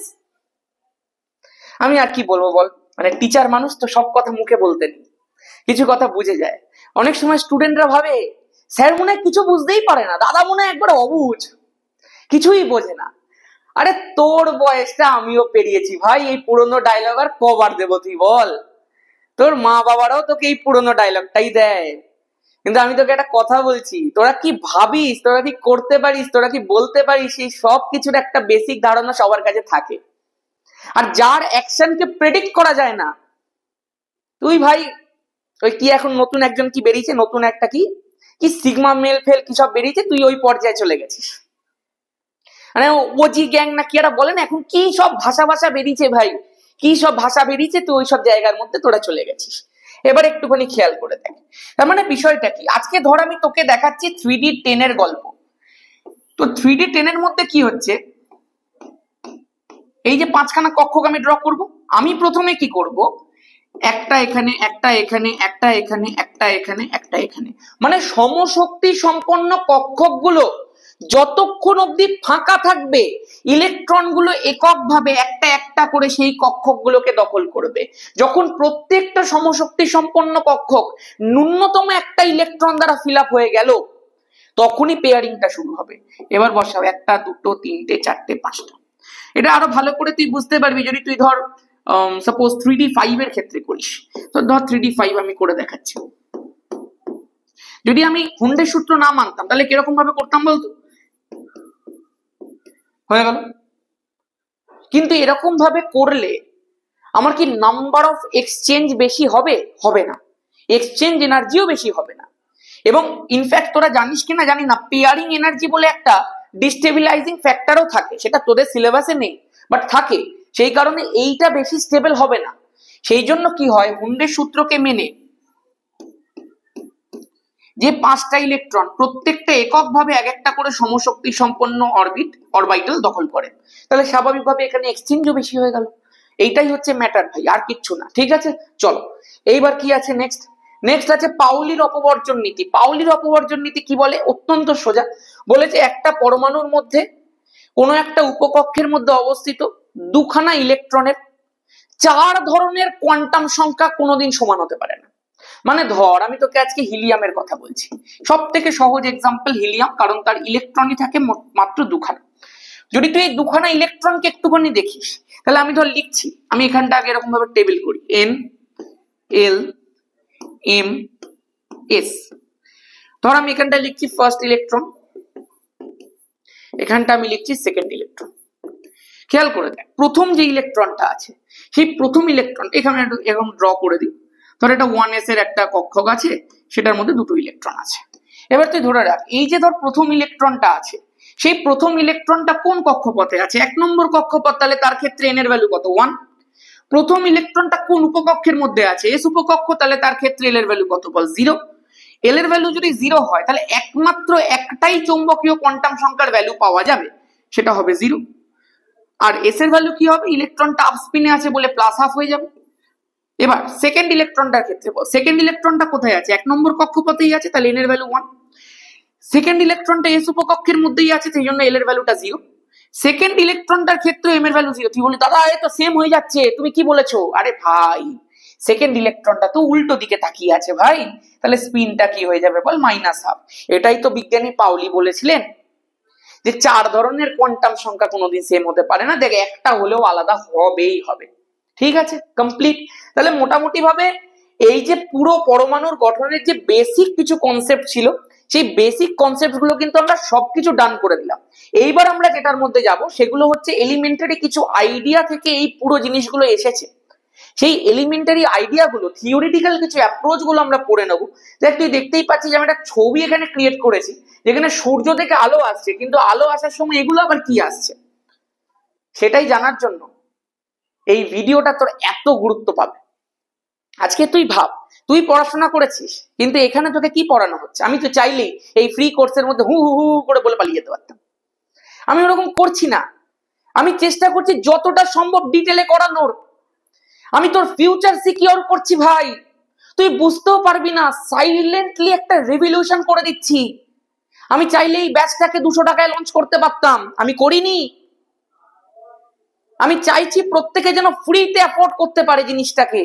আমি আর কি বলবো বল, মানে টিচার মানুষ তো সব কথা মুখে বলতে নেই, কিছু কথা বুঝে যায়। অনেক সময় স্টুডেন্টরা ভাবে স্যার মনে হয় কিছু বুঝতেই পারে না, দাদা মনে হয় একবার অবুঝ, কিছুই বোঝে না। আরে তোর বয়সটা আমিও পেরিয়েছি ভাই, এই পুরনো ডায়লগ আর কবার দেবো তুই বল? তোর মা বাবারাও তোকে এই পুরনো ডায়লগটাই দেয়। কিন্তু আমি তোকে একটা কথা বলছি, তোরা কি ভাবিস, তোরা কি করতে পারিস, তোরা কি বলতে পারিস, এই সব কিছুর একটা বেসিক ধারণা সবার কাছে থাকে। আর যার অ্যাকশনকে প্রেডিক্ট করা যায় না, তুই ভাই ওই কি এখন নতুন একজন কি বেরিয়েছে, নতুন একটা কি কি সিগমা মেল ফেল কি সব বেরিয়েছে, তুই ওই পর্যায়ে চলে গেছিস। মানে ওজি গ্যাং না কি একটা বলেন, এখন কি সব ভাষা ভাষা বেরিয়েছে ভাই, কি সব ভাষা বেরিয়েছে, তুই ওই সব জায়গার মধ্যে তোরা চলে গেছিস। এবার একটুখানি খেয়াল করে দেখ, তার মানে বিষয়টা কি। আজকে ধর আমি তোকে দেখাচ্ছি 3D10 এর গল্প। তো 3D10 এর মধ্যে কি হচ্ছে, এই যে পাঁচখানা কক্ষক আমি ড্র করব, আমি প্রথমে কি করব, একটা এখানে, একটা এখানে, একটা এখানে, একটা এখানে, একটা এখানে, মানে সমশক্তি সম্পন্ন কক্ষকগুলো যতক্ষণ অবধি ফাঁকা থাকবে ইলেকট্রন গুলো এককভাবে একটা একটা করে সেই কক্ষকগুলোকে দখল করবে। যখন প্রত্যেকটা সমশক্তি সম্পন্ন কক্ষক ন্যূনতম একটা ইলেকট্রন দ্বারা ফিল আপ হয়ে গেল, তখনই পেয়ারিংটা শুরু হবে। এবার বসাও, একটা, দুটো, তিনটে, চারটে, পাঁচটা। এটা আরো ভালো করে তুই বুঝতে পারবি যদি তুই ধর সাপোজ 3D5 এর ক্ষেত্রে করিস। তো ধর 3D5 আমি করে দেখাচ্ছি। যদি আমি হুন্ডের সূত্র না মানতাম তাহলে কিরকম ভাবে করতাম বলতো, হয়ে গেল। কিন্তু এরকম ভাবে করলে আমার কি নাম্বার অফ এক্সচেঞ্জ বেশি হবে? হবে না। এক্সচেঞ্জ এনার্জিও বেশি হবে না। এবং ইনফ্যাক্ট তোরা জানিস কিনা জানি না, পেয়ারিং এনার্জি বলে একটা ডিস্টেবিলাইজিং ফ্যাক্টরও থাকে, সেটা তোদের সিলেবাসে নেই বাট থাকে। সেই কারণে এইটা বেশি স্টেবল হবে না। সেই জন্য কি হয়, হুন্ডের সূত্রকে মেনে যে পাঁচটা ইলেকট্রন প্রত্যেকটা এককভাবে এক একটা করে সমশক্তি সম্পন্ন অরবিটাল দখল করে, তাহলে স্বাভাবিকভাবে এখানে এক্সচেঞ্জও বেশি হয়ে গেল। এইটাই হচ্ছে ম্যাটার ভাই, আর কিচ্ছু না। ঠিক আছে, চলো এইবার কি আছে নেক্সট। নেক্সট আছে পাউলির অপবর্জন নীতি। পাউলির অপবর্জন নীতি কি বলে, অত্যন্ত সোজা। বলেছে একটা পরমাণুর মধ্যে কোনো একটা উপকক্ষের মধ্যে অবস্থিত দুখানা ইলেকট্রনের 4 ধরনের কোয়ান্টাম সংখ্যা কোনোদিন সমান হতে পারে না। মানে ধর আমি তোকে আজকে হিলিয়ামের কথা বলছি, সব থেকে সহজ এক্সাম্পল হিলিয়াম, কারণ তার ইলেকট্রনই থাকে মাত্র দুখানা। যদি তুই এই দুখানা ইলেকট্রনকে একটুখানি দেখিস, তাহলে আমি ধর লিখছি, আমি এখানটা আগে এরকম ভাবে টেবিল করি, এন এল এম এস। ধর আমি এখানটা লিখছি ফার্স্ট ইলেকট্রন, এখানটা আমি লিখছি সেকেন্ড ইলেকট্রন। খেয়াল করে দেখ, প্রথম যে ইলেকট্রনটা আছে সেই প্রথম ইলেকট্রন এখানে এরকম ড্র করে দিই। ধর এটা 1s এর একটা কক্ষক আছে, সেটার মধ্যে দুটো ইলেকট্রন আছে। এবার তুই ধরে রাখ, এই যে ধর প্রথম ইলেকট্রনটা আছে, সেই প্রথম ইলেকট্রনটা কোন কক্ষপথে আছে, 1 নম্বর কক্ষপথ, তাহলে তার ক্ষেত্রে n এর ভ্যালু কত, 1। প্রথম ইলেকট্রনটা কোন উপকক্ষের মধ্যে আছে, s উপকক্ষ, তাহলে তার ক্ষেত্রে l এর ভ্যালু কত বল, 0। l এর ভ্যালু যদি 0 হয় তাহলে একমাত্র একটাই চৌম্বকীয় কোয়ান্টাম সংখ্যার ভ্যালু পাওয়া যাবে, সেটা হবে 0। আর এস এর ভ্যালু কি হবে, ইলেকট্রনটা আপ স্পিনে আছে বলে প্লাস হাফ হয়ে যাবে। এবার সেকেন্ড ইলেকট্রনটার ক্ষেত্রে বল, সেকেন্ড ইলেকট্রনটা কোথায় আছে, 1 নম্বর কক্ষপথেই আছে, তাহলে n এর ভ্যালু 1। সেকেন্ড ইলেকট্রনটা s উপকক্ষের মধ্যেই আছে, সেই জন্য l এর ভ্যালুটা 0। সেকেন্ড ইলেকট্রনটার ক্ষেত্রে m এর ভ্যালু 0। তুই বলি দাদা এ তো সেম হয়ে যাচ্ছে, তুমি কি বলেছো? আরে ভাই, সেকেন্ড ইলেকট্রনটা তো উল্টো দিকে তাকিয়ে আছে ভাই, তাহলে স্পিনটা কি হয়ে যাবে বল, মাইনাস হাফ। এটাই তো বিজ্ঞানী পাউলি বলেছিলেন যে 4 ধরনের কোয়ান্টাম সংখ্যা কোনোদিন সেম হতে পারে না, দেখ একটা হলেও আলাদা হবেই হবে। ঠিক আছে, কমপ্লিট। তাহলে মোটামুটি ভাবে এই যে পুরো পরমাণুর গঠনের যে বেসিক কিছু কনসেপ্ট ছিল, সেই বেসিক কনসেপ্ট গুলো কিন্তু আমরা সবকিছু ডান করে দিলাম। এইবার আমরা যেটার মধ্যে যাব সেগুলো হচ্ছে এলিমেন্টারি কিছু আইডিয়া থেকে এই পুরো জিনিসগুলো এসেছে। সেই এলিমেন্টারি আইডিয়া গুলো, থিওরিটিক্যাল কিছু অ্যাপ্রোচ গুলো আমরা পড়ে নেবো। দেখ তুই দেখতেই পাচ্ছিস আমি একটা ছবি এখানে ক্রিয়েট করেছি, যেখানে সূর্য থেকে আলো আসছে, কিন্তু আলো আসার সময় এগুলো আবার কি আসছে সেটাই জানার জন্য এই ভিডিওটা তোর এত গুরুত্ব পাবে। আজকে তুই ভাব, তুই পড়াশোনা করেছিস, কিন্তু এখানে তোকে কি পড়ানো হচ্ছে। আমি তো চাইলেই এই ফ্রি কোর্সের মধ্যে হু হু হু করে বলে পালিয়ে যেতে পারতাম, আমি ওরকম করছি না। আমি চেষ্টা করছি যতটা সম্ভব ডিটেলে করানোর। আমি তোর ফিউচার সিকিউর করছি ভাই, তুই বুঝতেও পারবি না, সাইলেন্টলি একটা রেভলিউশন করে দিচ্ছি। আমি চাইলে এই ব্যাচটাকে 200 টাকায় লঞ্চ করতে পারতাম, আমি করিনি। আমি চাইছি প্রত্যেকে যেন ফ্রিতে অ্যাফোর্ড করতে পারে জিনিসটাকে।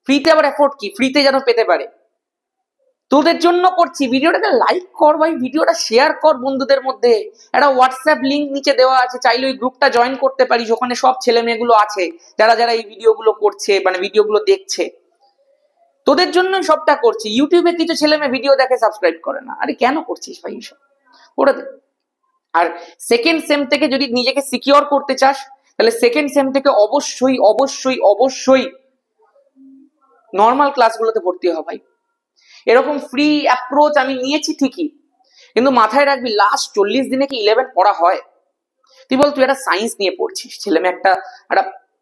ফ্রিতে আবার অ্যাফোর্ড কি, ফ্রিতে যেন পেতে পারে। তোদের জন্য করছি। ভিডিওটাকে লাইক কর ভাই, ভিডিওটা শেয়ার কর বন্ধুদের মধ্যে। একটা হোয়াটসঅ্যাপ লিংক নিচে দেওয়া আছে, চাইলে ওই গ্রুপটা জয়েন করতে পারিস, ওখানে সব ছেলে মেয়েগুলো আছে যারা যারা এই ভিডিওগুলো করছে, মানে ভিডিওগুলো দেখছে। তোদের জন্য সবটা করছি। ইউটিউবে কিছু ছেলে মেয়ে ভিডিও দেখে সাবস্ক্রাইব করে না, আরে কেন করছিস ভাই এসব? ওটা আর সেকেন্ড সেম থেকে যদি নিজেকে সিকিউর করতে চাস, তাহলে সেকেন্ড সেম থেকে অবশ্যই অবশ্যই অবশ্যই নর্মাল ক্লাসগুলোতে ভর্তি হ ভাই। এরকম ফ্রি অ্যাপ্রোচ আমি নিয়েছি ঠিকই, কিন্তু মাথায় রাখবি লাস্ট 40 দিনে কি 11 পড়া হয়? তুই বল, তুই একটা সায়েন্স নিয়ে পড়ছিস, ছেলে মেয়ে একটা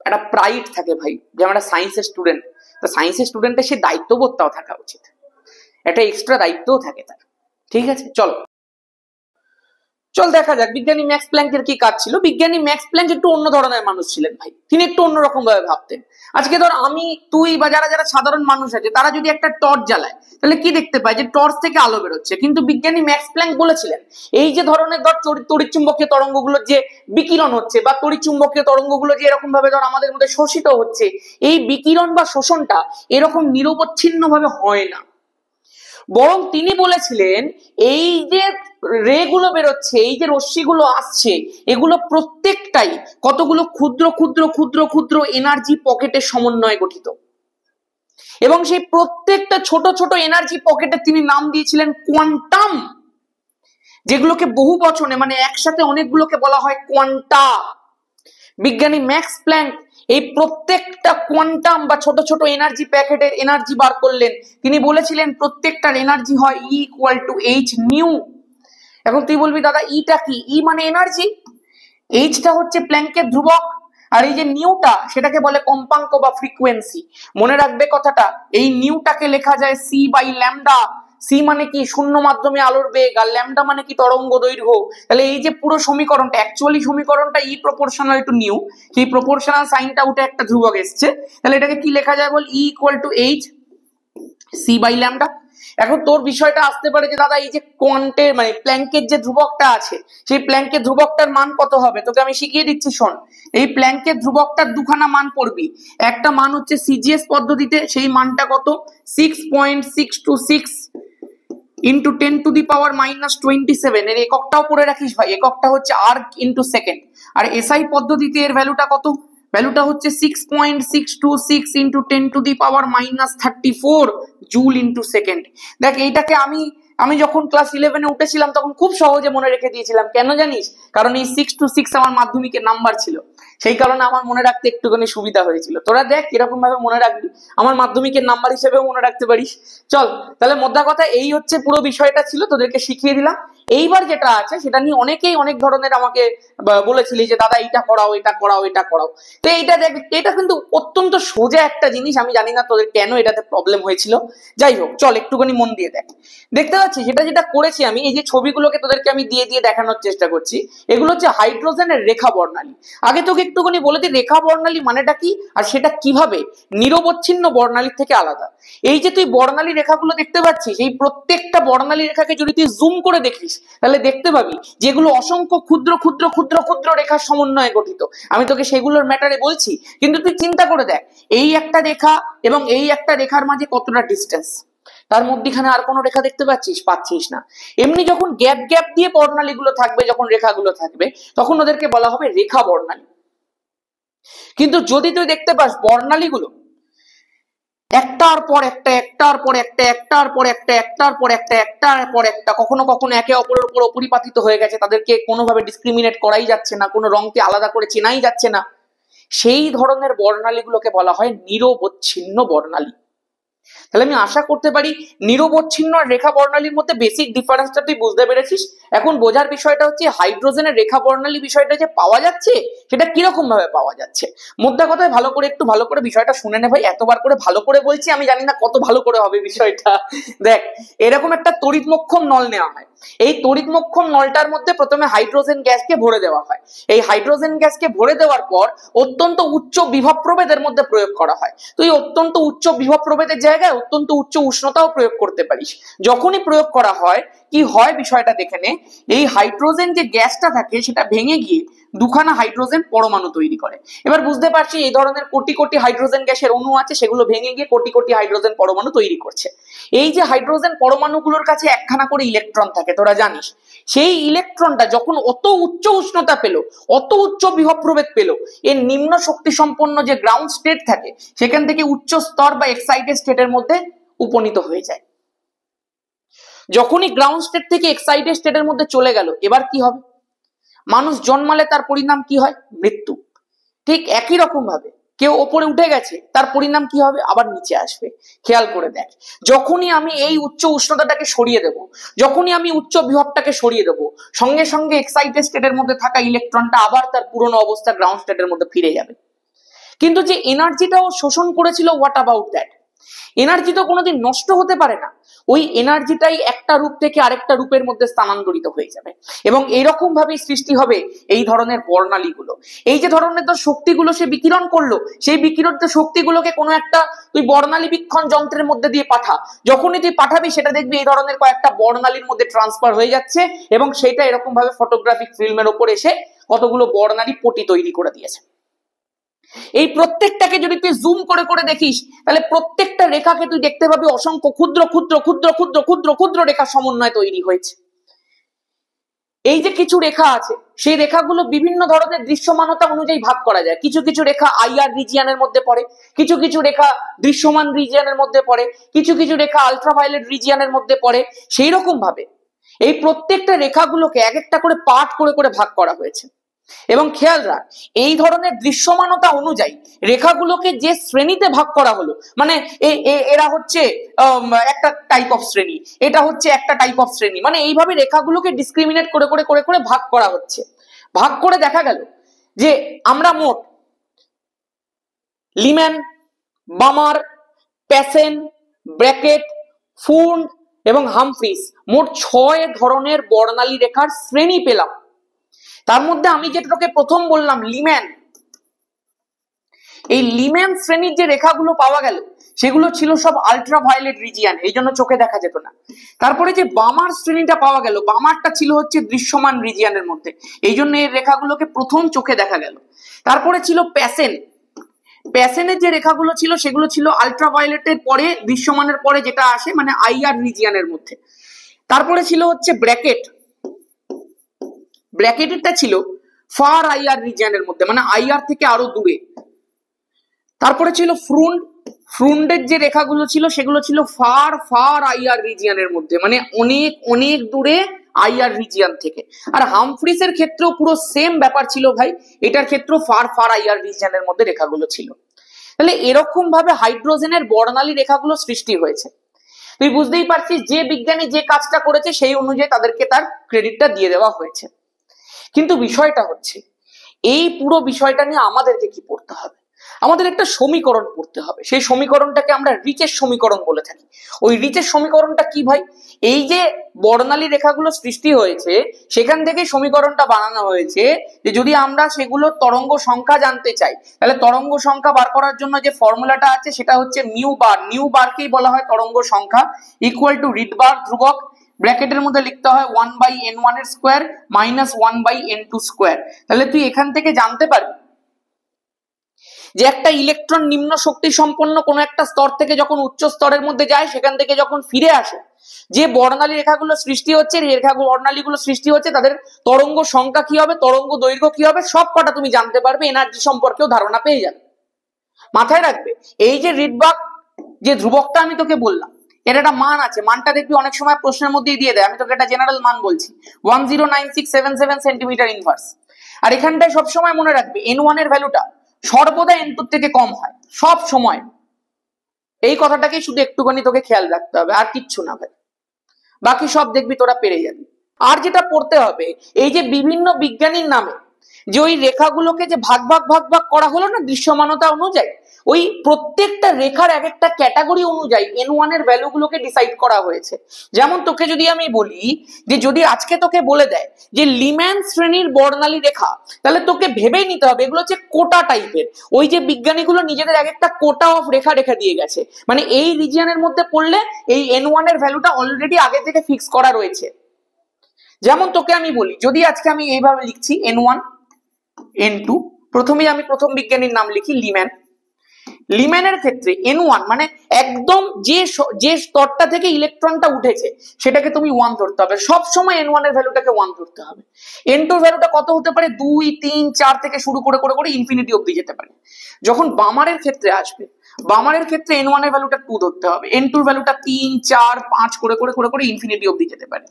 একটা প্রাইড থাকে ভাই যে আমরা সায়েন্সের স্টুডেন্ট। তো সায়েন্সের স্টুডেন্টের সেই দায়িত্ববোধটাও থাকা উচিত, একটা এক্সট্রা দায়িত্বও থাকে তার। ঠিক আছে, চল দেখা যাক বিজ্ঞানী ম্যাক্স প্ল্যাঙ্কের কি কাজ ছিল। বিজ্ঞানী ম্যাক্স প্ল্যাঙ্ক একটু অন্য ধরনের মানুষ ছিলেন ভাই, তিনি একটু অন্যরকম ভাবে ভাবতেন। আজকে ধর আমি, তুই বা যারা যারা সাধারণ মানুষ আছে, তারা যদি একটা টর্চ জ্বালায় তাহলে কি দেখতে পায়? যে টর্চ থেকে আলো বেরোচ্ছে। কিন্তু বিজ্ঞানী ম্যাক্স প্ল্যাঙ্ক বলেছিলেন এই যে ধরনের ধর তড়িৎচুম্বকীয় তরঙ্গগুলো যে বিকিরণ হচ্ছে, বা তড়িৎচুম্বকীয় তরঙ্গগুলো যে এরকম ভাবে ধর আমাদের মধ্যে শোষিত হচ্ছে, এই বিকিরণ বা শোষণটা এরকম নিরবচ্ছিন্ন ভাবে হয় না, বরং তিনি বলেছিলেন এই যে রে গুলো বেরোচ্ছে, এই যে রশ্মিগুলো আসছে, এগুলো প্রত্যেকটাই কতগুলো ক্ষুদ্র ক্ষুদ্র ক্ষুদ্র ক্ষুদ্র এনার্জি পকেটের সমন্বয়ে গঠিত, এবং সেই প্রত্যেকটা ছোট ছোট এনার্জি পকেটে তিনি নাম দিয়েছিলেন কোয়ান্টাম, যেগুলোকে বহু বচনে মানে একসাথে অনেকগুলোকে বলা হয় কোয়ান্টা। বিজ্ঞানী ম্যাক্স প্ল্যাঙ্ক এই প্রত্যেকটা কোয়ান্টাম বা ছোট ছোট এনার্জি প্যাকেটের এনার্জি বার করলেন। তিনি বলেছিলেন প্রত্যেকটার এনার্জি হয় E=h নিউ। এখন তুই বলবি দাদা ইটা কি? ই মানে এনার্জি, এইচটা হচ্ছে প্ল্যাঙ্কের ধ্রুবক, আর এই যে নিউটা সেটাকে বলে কম্পাঙ্ক বা ফ্রিকোয়েন্সি। মনে রাখবে কথাটা, এই নিউটাকে লেখা যায় c/ল্যামডা। সি মানে কি? শূন্য মাধ্যমে আলোর বেগ, আর ল্যামডা মানে কি? তরঙ্গ দৈর্ঘ্য। তাহলে এই যে পুরো সমীকরণটা, অ্যাকচুয়ালি সমীকরণটা ই প্রপোর্শনাল টু নিউ, সেই প্রপোর্শনাল সাইনটা উঠে একটা ধ্রুবক এসছে। তাহলে এটাকে কি লেখা যায় বল? E=h c/ল্যামডা। এখন তোর বিষয়টা আসতে পারে যে দাদা এই যে কোয়ান্টের মানে প্ল্যাঙ্কের যে ধ্রুবকটা আছে, সেই প্ল্যাঙ্কের ধ্রুবকটার মান কত হবে? তোকে আমি শিখিয়ে দিচ্ছি, শোন। এই প্ল্যাঙ্কের ধ্রুবকটার দুখানা মান পড়বি। একটা মান হচ্ছে সিজিএস পদ্ধতিতে, সেই মানটা কত? 6.626 ইন্টু 10⁻⁻27। এর এককটাও পড়ে রাখিস ভাই, এককটা হচ্ছে আর্ক ইন্টু সেকেন্ড। আর এসআই পদ্ধতিতে এর ভ্যালুটা কত? ভ্যালুটা হচ্ছে 6.626 ইন্টু 10⁻34 জুল ইন্টু সেকেন্ড। দেখ এইটাকে আমি যখন ক্লাস 11-এ উঠেছিলাম তখন খুব সহজে মনে রেখে দিয়েছিলাম। কেন জানিস? কারণ এই 626 আমার মাধ্যমিকের নাম্বার ছিল, সেই কারণে আমার মনে রাখতে একটুখানি সুবিধা হয়েছিল। তোরা দেখ কিরকম ভাবে মনে রাখবি, আমার মাধ্যমিকের নাম্বার হিসেবেও মনে রাখতে পারিস। চল তাহলে মোদ্দা কথা এই হচ্ছে পুরো বিষয়টা ছিল, তোদেরকে শিখিয়ে দিলাম। এইবার যেটা আছে সেটা নিয়ে অনেকেই অনেক ধরনের আমাকে বলেছিলি যে দাদা এটা করাও, এটা করাও, এটা করাও। তো এইটা দেখ, এটা কিন্তু অত্যন্ত সোজা একটা জিনিস। আমি জানি না তোদের কেন এটাতে প্রবলেম হয়েছিল। যাই হোক, চল একটুখানি মন দিয়ে দেখ। দেখতে পাচ্ছিস সেটা যেটা করেছি আমি, এই যে ছবিগুলোকে তোদেরকে আমি দিয়ে দিয়ে দেখানোর চেষ্টা করছি, এগুলো হচ্ছে হাইড্রোজেনের রেখা বর্ণালী। আগে তোকে একটুখানি বলে দিই রেখা বর্ণালী মানেটা কি, আর সেটা কিভাবে নিরবচ্ছিন্ন বর্ণালীর থেকে আলাদা। এই যে তুই বর্ণালী রেখাগুলো দেখতে পাচ্ছিস, এই প্রত্যেকটা বর্ণালী রেখাকে যদি তুই জুম করে দেখিস তাহলে দেখতে পাবি যেগুলো অসংখ্য ক্ষুদ্র ক্ষুদ্র ক্ষুদ্র ক্ষুদ্র রেখার সমন্বয়ে গঠিত। আমি তোকে সেগুলোর ম্যাটারে বলছি, কিন্তু তুই চিন্তা করে দেখ এই একটা রেখা এবং এই একটা রেখার মাঝে কতটা ডিস্টেন্স, তার মধ্যখানে আর কোনো রেখা দেখতে পাচ্ছিস না। এমনি যখন গ্যাপ গ্যাপ দিয়ে বর্ণালীগুলো থাকবে, যখন রেখাগুলো থাকবে, তখন ওদেরকে বলা হবে রেখা বর্ণালী। কিন্তু যদি তুই দেখতে পাস বর্ণালীগুলো একটার পর একটা, একটার পর একটা, একটার পর একটা, একটার পর একটা, একটার পর একটা, কখনো কখনো একে অপরের উপর অপরিপাতিত হয়ে গেছে, তাদেরকে কোনোভাবে ডিসক্রিমিনেট করাই যাচ্ছে না, কোনো রংকে আলাদা করে চেনাই যাচ্ছে না, সেই ধরনের বর্ণালীগুলোকে বলা হয় নিরবচ্ছিন্ন বর্ণালী। তাহলে আমি আশা করতে পারি নিরবচ্ছিন্ন আর রেখা বর্ণালীর মধ্যে বেসিক ডিফারেন্সটা তুই বুঝতে পেরেছিস। এখন বোঝার বিষয়টা হচ্ছে হাইড্রোজেনের রেখা বর্ণালী বিষয়টা যে পাওয়া যাচ্ছে সেটা কিরকম ভাবে পাওয়া যাচ্ছে। মোদ্দা কথায় একটু ভালো করে বিষয়টা শুনে নে ভাই। এতবার করে ভালো করে বলছি, আমি জানি না কত ভালো করে হবে বিষয়টা। দেখ, এরকম একটা তড়িৎমক্ষম নল নেওয়া হয়। এই তড়িৎমক্ষম নলটার মধ্যে প্রথমে হাইড্রোজেন গ্যাসকে ভরে দেওয়া হয়। এই হাইড্রোজেন গ্যাসকে ভরে দেওয়ার পর অত্যন্ত উচ্চ বিভব প্রভেদের মধ্যে প্রয়োগ করা হয়। তুই অত্যন্ত উচ্চ বিভব প্রভেদের জায়গায় অত্যন্ত উচ্চ উষ্ণতাও প্রয়োগ করতে পারিস। যখনই প্রয়োগ করা হয় কি হয় বিষয়টা দেখে নে। এই হাইড্রোজেন যে গ্যাসটা থাকে সেটা ভেঙে গিয়ে দুখানা হাইড্রোজেন পরমাণু তৈরি করে। এবার বুঝতে পারছি এই ধরনের কোটি কোটি হাইড্রোজেন গ্যাসের অণু আছে, সেগুলো ভেঙে গিয়ে কোটি কোটি হাইড্রোজেন পরমাণু তৈরি করছে। এই যে হাইড্রোজেন পরমাণুগুলোর কাছে একখানা করে ইলেকট্রন থাকে, তোরা জানিস, সেই ইলেকট্রনটা যখন অত উচ্চ উষ্ণতা পেল, অত উচ্চ বিভব প্রভেদ পেল, এর নিম্ন শক্তি সম্পন্ন যে গ্রাউন্ড স্টেট থাকে সেখান থেকে উচ্চ স্তর বা এক্সাইটেড স্টেটের মধ্যে উপনীত হয়ে যায়। যখনই গ্রাউন্ড স্টেট থেকে এক্সাইটেড স্টেটের মধ্যে চলে গেল, এবার কি হবে? মানুষ জন্মালে তার পরিণাম কি হয়? মৃত্যু। ঠিক একই রকম ভাবে কেউ ওপরে উঠে গেছে, তার পরিণাম কি হবে? আবার নিচে আসবে। খেয়াল করে দেখ, যখনই আমি এই উচ্চ উষ্ণতাটাকে সরিয়ে দেব, যখনই আমি উচ্চ বিভবটাকে সরিয়ে দেব, সঙ্গে সঙ্গে এক্সাইটেড স্টেটের মধ্যে থাকা ইলেকট্রনটা আবার তার পুরনো অবস্থা গ্রাউন্ড স্টেটের মধ্যে ফিরে যাবে। কিন্তু যে এনার্জিটাও শোষণ করেছিল, হোয়াট অ্যাবাউট দ্যাট? এনার্জি তো কোনোদিন নষ্ট হতে পারে না, ওই এনার্জিটাই একটা রূপ থেকে আরেকটা রূপের মধ্যে স্থানান্তরিত হয়ে যাবে। এবং এইরকম ভাবেই সৃষ্টি হবে এই ধরনের বর্ণালীগুলো। এই যে ধরনের তো শক্তিগুলো সে বিকিরণ করলো, সেই বিকিরিত শক্তিগুলোকে কোনো একটা তুই বর্ণালী বীক্ষণ যন্ত্রের মধ্যে দিয়ে পাঠা, যখনই তুই পাঠাবি সেটা দেখবি এই ধরনের কয়েকটা বর্ণালীর মধ্যে ট্রান্সফার হয়ে যাচ্ছে, এবং সেটা এরকম ভাবে ফটোগ্রাফিক ফিল্মের ওপর এসে কতগুলো বর্ণালী পটি তৈরি করে দিয়েছে। এই প্রত্যেকটাকে যদি তুই জুম করে করে দেখিস, তাহলে প্রত্যেকটা রেখাকে তুই দেখতে পাবি অসংখ্য ক্ষুদ্র ক্ষুদ্র ক্ষুদ্র ক্ষুদ্র ক্ষুদ্র ক্ষুদ্র রেখা সমন্বয় তৈরি হয়েছে। এই যে কিছু রেখা আছে, সেই রেখাগুলো বিভিন্ন ধরনের দৃশ্যমানতা অনুযায়ী ভাগ করা যায়। কিছু কিছু রেখা আইআর রিজিয়নের মধ্যে পড়ে, কিছু কিছু রেখা দৃশ্যমান রিজিয়নের মধ্যে পড়ে, কিছু কিছু রেখা আলট্রাভায়োলেট রিজিয়নের মধ্যে পড়ে। সেই রকম ভাবে এই প্রত্যেকটা রেখাগুলোকে এক একটা করে পার্ট করে করে ভাগ করা হয়েছে। এবং খেয়াল রাখ, এই ধরনের দৃশ্যমানতা অনুযায়ী রেখাগুলোকে যে শ্রেণীতে ভাগ করা হলো, মানে এরা হচ্ছে একটা টাইপ অফ শ্রেণী, এটা হচ্ছে একটা টাইপ অফ শ্রেণী, মানে এইভাবে রেখাগুলোকে ডিসক্রিমিনেট করে করে করে করে ভাগ করা হচ্ছে। ভাগ করে দেখা গেল যে আমরা মোট লিম্যান, বামার, প্যাসেন, ব্র্যাকেট, ফুন্ড এবং হামফ্রিস মোট 6 ধরনের বর্ণালী রেখার শ্রেণী পেলাম। তার মধ্যে আমি যেটাকে প্রথম বললাম লিম্যান, এই লিম্যান শ্রেণীর যে রেখাগুলো পাওয়া গেল সেগুলো ছিল সব আলট্রাভায়োলেট রিজিয়ন, এই জন্য চোখে দেখা যেত না। তারপরে যে বামার শ্রেণীটা পাওয়া গেল, বামারটা ছিল হচ্ছে দৃশ্যমান রিজিয়নের মধ্যে, এই জন্য এর রেখাগুলোকে প্রথম চোখে দেখা গেল। তারপরে ছিল প্যাসেন, প্যাসেনের যে রেখাগুলো ছিল সেগুলো ছিল আলট্রাভায়োলেটের পরে, দৃশ্যমানের পরে যেটা আসে, মানে আইআর রিজিয়নের মধ্যে। তারপরে ছিল হচ্ছে ব্র্যাকেট, ব্র্যাকেটেরটা ছিল ফার আইআর রিজিয়নের মধ্যে, মানে আইআর থেকে আরো দূরে। তারপরে ছিল ফ্রুন্ড, ফ্রুন্ডের যে রেখাগুলো ছিল সেগুলো ছিল ফার ফার আইআর রিজিয়নের মধ্যে, মানে অনেক অনেক দূরে আইআর রিজিয়ন থেকে। আর হামফ্রিসের ক্ষেত্রেও পুরো সেম ব্যাপার ছিল ভাই, এটার ক্ষেত্রেও ফার ফার আইআর রিজিয়নের মধ্যে রেখাগুলো ছিল। তাহলে এরকম ভাবে হাইড্রোজেনের বর্ণালী রেখাগুলো সৃষ্টি হয়েছে। তুই বুঝতেই পারছিস যে বিজ্ঞানী যে কাজটা করেছে সেই অনুযায়ী তাদেরকে তার ক্রেডিটটা দিয়ে দেওয়া হয়েছে। কিন্তু বিষয়টা হচ্ছে, এই পুরো বিষয়টা নিয়ে আমাদেরকে কি পড়তে হবে? আমাদের একটা সমীকরণ পড়তে হবে। সেই সমীকরণটাকে আমরা রিচের সমীকরণ বলে থাকি। ওই রিচের সমীকরণটা কি ভাই? এই যে বর্ণালী রেখাগুলো সৃষ্টি হয়েছে সেখান থেকে সমীকরণটা বানানো হয়েছে যে যদি আমরা সেগুলো তরঙ্গ সংখ্যা জানতে চাই, তাহলে তরঙ্গ সংখ্যা বার করার জন্য যে ফর্মুলাটা আছে সেটা হচ্ছে মিউ বার, নিউ বারকেই বলা হয় তরঙ্গ সংখ্যা, ইকুয়াল টু রিডবার ধ্রুবক, ব্র্যাকেটের মধ্যে লিখতে হয় 1/n1 এর স্কোয়ার মাইনাস 1/n2 স্কোয়ার। তাহলে তুই এখান থেকে জানতে পারবি যে একটা ইলেকট্রন নিম্ন শক্তি সম্পন্ন কোন একটা স্তর থেকে যখন উচ্চ স্তরের মধ্যে যায়, সেখান থেকে যখন ফিরে আসে, যে বর্ণালী রেখাগুলো সৃষ্টি হচ্ছে, বর্ণালীগুলো সৃষ্টি হচ্ছে, তাদের তরঙ্গ সংখ্যা কি হবে, তরঙ্গ দৈর্ঘ্য কি হবে, সব কটা তুমি জানতে পারবে, এনার্জি সম্পর্কেও ধারণা পেয়ে যাবে। মাথায় রাখবে, এই যে রিডবার্গ যে ধ্রুবকটা আমি তোকে বললাম, এর একটা মান আছে, মানটা দেখবি অনেক সময় প্রশ্নের মধ্যেই দিয়ে দেয়, আমি তোকে একটা জেনারেল মান বলছি, 109677 সেন্টিমিটার ইনভার্স। আর এখানটায় সবসময় মনে রাখবে n1 এর ভ্যালুটা সর্বদা n2 থেকে কম হয়, সব সময়। এই কথাটাকে শুধু একটুখানি তোকে খেয়াল রাখতে হবে, আর কিচ্ছু না ভাই, বাকি সব দেখবি তোরা পেরে যাবি। আর যেটা পড়তে হবে, এই যে বিভিন্ন বিজ্ঞানীর নামে যে ওই রেখাগুলোকে যে ভাগ ভাগ ভাগ ভাগ করা হলো না দৃশ্যমানতা অনুযায়ী, ওই প্রত্যেকটা রেখার এক একটা ক্যাটাগরি অনুযায়ী n1 এর ভ্যালুগুলোকে ডিসাইড করা হয়েছে। যেমন তোকে যদি আমি বলি যে যদি আজকে তোকে বলে দেয় যে লিম্যান শ্রেণীর বর্ণালী রেখা, তাহলে তোকে ভেবেই নিতে হবে এগুলো হচ্ছে কোটা টাইপের। ওই যে বিজ্ঞানীগুলো নিজেদের এক একটা কোটা অফ রেখা রেখা দিয়ে গেছে, মানে এই রিজিয়নের মধ্যে পড়লে এই n1 এর ভ্যালুটা অলরেডি আগে থেকে ফিক্স করা রয়েছে। যেমন তোকে আমি বলি, যদি আজকে আমি এইভাবে লিখছি n1, N2। প্রথমেই আমি প্রথম বিজ্ঞানীর নাম লিখি লিম্যান। লিম্যানের ক্ষেত্রে N1 মানে একদম যে স্তরটা থেকে ইলেকট্রনটা উঠেছে সেটাকে তুমি 1 ধরতে হবে, সব সময় N1 এর ভ্যালুটাকে 1 ধরতে হবে। N2 এর ভ্যালুটা কত হতে পারে, 2 3 4 থেকে শুরু করে করে করে ইনফিনিটি অবধি যেতে পারে। যখন বামারের ক্ষেত্রে আসবে, বামারের ক্ষেত্রে N1 এর ভ্যালুটা 2 ধরতে হবে, N2 এর ভ্যালুটা 3 4 5 করে করে করে করে ইনফিনিটি অবধি যেতে পারে।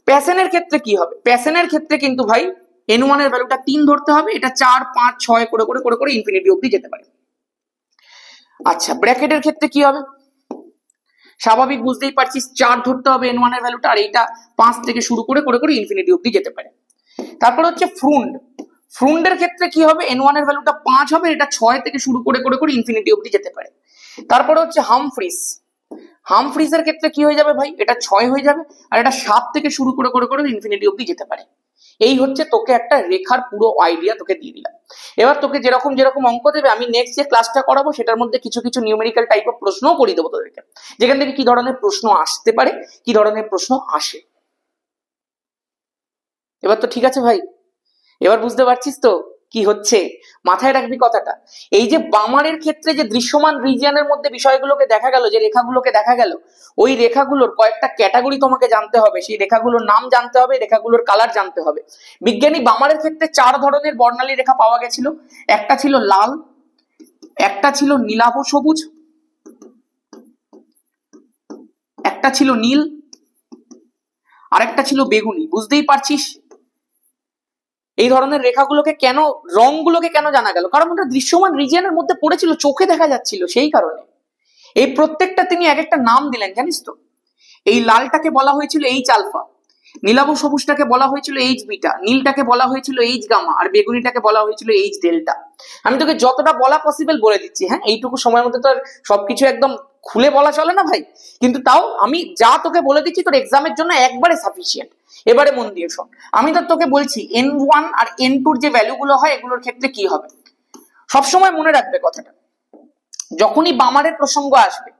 প্যাসেনের ক্ষেত্রে কি হবে, প্যাসেনের ক্ষেত্রে কিন্তু ভাই N1 এর ভ্যালুটা 3 ধরতে হবে, এটা 4 5 6 করে করে করে করে ইনফিনিটি অবধি যেতে পারে। আচ্ছা, ব্র্যাকেটের ক্ষেত্রে কি হবে, স্বাভাবিক বুঝতেই পারছিস 4 ধরতে হবে N1 এর ভ্যালুটা, আর এইটা 5 থেকে শুরু করে করে করে ইনফিনিটি অবধি যেতে পারে। তারপর হচ্ছে ফ্রুন্ড, ফ্রুন্ডের ক্ষেত্রে কি হবে, N1 এর ভ্যালুটা 5 হবে, এটা 6 থেকে শুরু করে করে করে ইনফিনিটি অবধি যেতে পারে। তারপরে হচ্ছে হামফ্রিস, হামফ্রিজের ক্ষেত্রে কি হয়ে যাবে ভাই, এটা 6 হয়ে যাবে, আর এটা 7 থেকে শুরু করে করে করে ইনফিনিটি অবধি যেতে পারে। এই হচ্ছে তোকে একটা রেখার পুরো আইডিয়া তোকে দিয়ে দিলাম। এবার তোকে যেরকম যেরকম অঙ্ক দেবে আমি নেক্সট যে ক্লাসটা করাবো সেটার মধ্যে কিছু কিছু নিউমেরিক্যাল টাইপ অফ প্রশ্নও করে দেবো তোদেরকে, যেখান থেকে কি ধরনের প্রশ্ন আসতে পারে, কি ধরনের প্রশ্ন আসে। এবার তো ঠিক আছে ভাই, এবার বুঝতে পারছিস তো কি হচ্ছে, মাথায় রাখবি কথাটা। এই যে বামারের ক্ষেত্রে যে দৃশ্যমান রিজিয়নের মধ্যে বিষয়গুলোকে দেখা গেল, যে রেখাগুলোকে দেখা গেল, ওই রেখাগুলোর কয়েকটা ক্যাটাগরি তোমাকে জানতে হবে, সেই রেখাগুলোর নাম জানতে হবে, রেখাগুলোর কালার জানতে হবে। বিজ্ঞানী বামারের ক্ষেত্রে 4 ধরনের বর্ণালী রেখা পাওয়া গেছিল, একটা ছিল লাল, একটা ছিল নীলাভ সবুজ, একটা ছিল নীল, আরেকটা ছিল বেগুনি। বুঝতেই পারছিস এই ধরনের রেখাগুলোকে কেন, রংগুলোকে কেন জানা গেল, কারণ ওটা দৃশ্যমান রিজিয়নের মধ্যে পড়েছিল, চোখে দেখা যাচ্ছিল, সেই কারণে। এই প্রত্যেকটা তিনি এক একটা নাম দিলেন, জানিস তো। এই লালটাকে বলা হয়েছিল এইচ আলফা, নীলাভ সবুজটাকে বলা হয়েছিল এইচ বিটা, নীলটাকে বলা হয়েছিল এইচ গামা, আর বেগুনিটাকে বলা হয়েছিল এইচ ডেল্টা। আমি তোকে যতটা বলা পসিবল বলে দিচ্ছি, হ্যাঁ, এইটুকু সময়ের মধ্যে তো আর সবকিছু একদম খুলে বলা চলে না ভাই, কিন্তু তাও আমি যা তোকে বলে দিচ্ছি তোর এক্সামের জন্য একবারে সাফিসিয়েন্ট। এবারে মন দিয়ে শোন, আমি তো তোকে বলছি N1 আর N2 যে ভ্যালুগুলো হয় এগুলোর ক্ষেত্রে কি হবে। সবসময় মনে রাখবে কথাটা, যখনই বামারের প্রসঙ্গ আসবে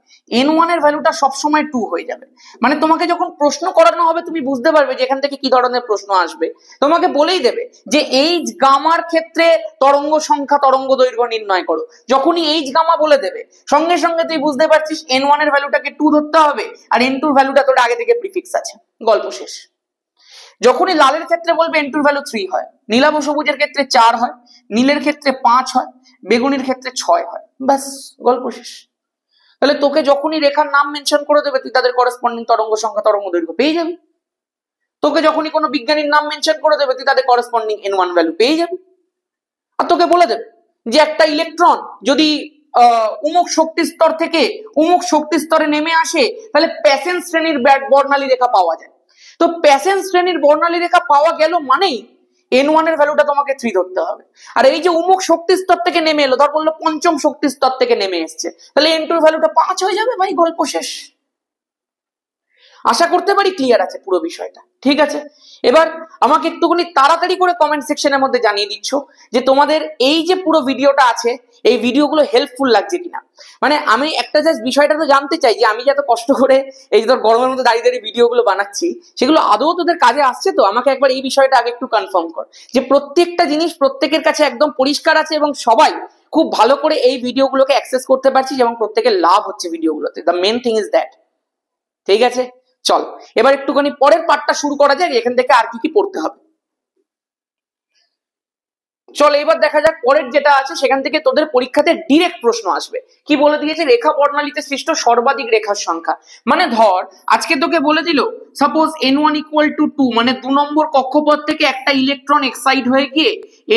N1 এর ভ্যালুটা সবসময় 2 হয়ে যাবে। মানে তোমাকে যখন প্রশ্ন করানো হবে তুমি বুঝতে পারবে যে এখান থেকে কি ধরনের প্রশ্ন আসবে। তোমাকে বলেই দেবে যে এইচ গামার ক্ষেত্রে তরঙ্গ সংখ্যা তরঙ্গ দৈর্ঘ্য নির্ণয় করো, যখনই এইচ গামা বলে দেবে সঙ্গে সঙ্গে তুই বুঝতে পারছিস N1 এর ভ্যালুটাকে 2 ধরতে হবে, আর N2 এর ভ্যালুটা তোর আগে থেকে প্রিফিক্স আছে, গল্প শেষ। যখনই লালের ক্ষেত্রে বলবে N2 এর ভ্যালু 3 হয়, নীলাভ সবুজের ক্ষেত্রে 4 হয়, নীলের ক্ষেত্রে 5 হয়, বেগুনির ক্ষেত্রে 6 হয়, ব্যাস গল্প শেষ। তাহলে তোকে যখনই রেখার নাম মেনশন করে দেবে তুই তাদের করেসপন্ডিং তরঙ্গ সংখ্যা তরঙ্গ দৈর্ঘ্য পেয়ে যাবি। তোকে যখনই কোনো বিজ্ঞানীর নাম মেনশন করে দেবে তুই তাদের করেসপন্ডিং N1 ভ্যালু পেয়ে যাবি। আর তোকে বলে দেবে যে একটা ইলেকট্রন যদি উমুক শক্তি স্তর থেকে উমুক শক্তি স্তরে নেমে আসে তাহলে প্যাসেন্ট শ্রেণীর বর্ণালী রেখা পাওয়া যায়। তো প্যাসেন্ট শ্রেণীর বর্ণালী রেখা পাওয়া গেল মানেই N1 এর ভ্যালুটা তোমাকে 3 ধরতে হবে। আর এই যে উমুক শক্তি স্তর থেকে নেমে এলো, ধর বললো পঞ্চম শক্তি স্তর থেকে নেমে এসছে, তাহলে N2 এর ভ্যালুটা 5 হয়ে যাবে ভাই, গল্প শেষ। আশা করতে পারি ক্লিয়ার আছে পুরো বিষয়টা, ঠিক আছে। এবার আমাকে একটুখানি তাড়াতাড়ি করে কমেন্ট সেকশনের মধ্যে জানিয়ে দিচ্ছ যে তোমাদের এই যে পুরো ভিডিওটা আছে এই ভিডিওগুলো হেল্পফুল লাগছে কিনা। মানে আমি একটা জাস্ট বিষয়টা তো জানতে চাই যে আমি যে এত কষ্ট করে এই ধর গরমের মধ্যে দাঁড়িয়ে দাঁড়িয়ে ভিডিওগুলো বানাচ্ছি সেগুলো আদৌ তোদের কাজে আসছে তো। আমাকে একবার এই বিষয়টা আগে একটু কনফার্ম কর যে প্রত্যেকটা জিনিস প্রত্যেকের কাছে একদম পরিষ্কার আছে এবং সবাই খুব ভালো করে এই ভিডিওগুলোকে অ্যাক্সেস করতে পারছিস এবং প্রত্যেকের লাভ হচ্ছে ভিডিওগুলোতে। The main thing is that, ঠিক আছে। চল এবার একটুখানি পরের পার্টটা শুরু করা যাক, এখান থেকে আর কি কি পড়তে হবে। চল এবার দেখা যাক পরের যেটা আছে সেখান থেকে তোদের পরীক্ষাতে ডিরেক্ট প্রশ্ন আসবে। কি বলে দিয়েছে, রেখা বর্ণালীতে সৃষ্ট সর্বাধিক রেখার সংখ্যা। মানে ধর আজকে তোকে বলে দিল সাপোজ N1 = 2, মানে 2 নম্বর কক্ষপথ থেকে একটা ইলেকট্রন এক্সাইট হয়ে গিয়ে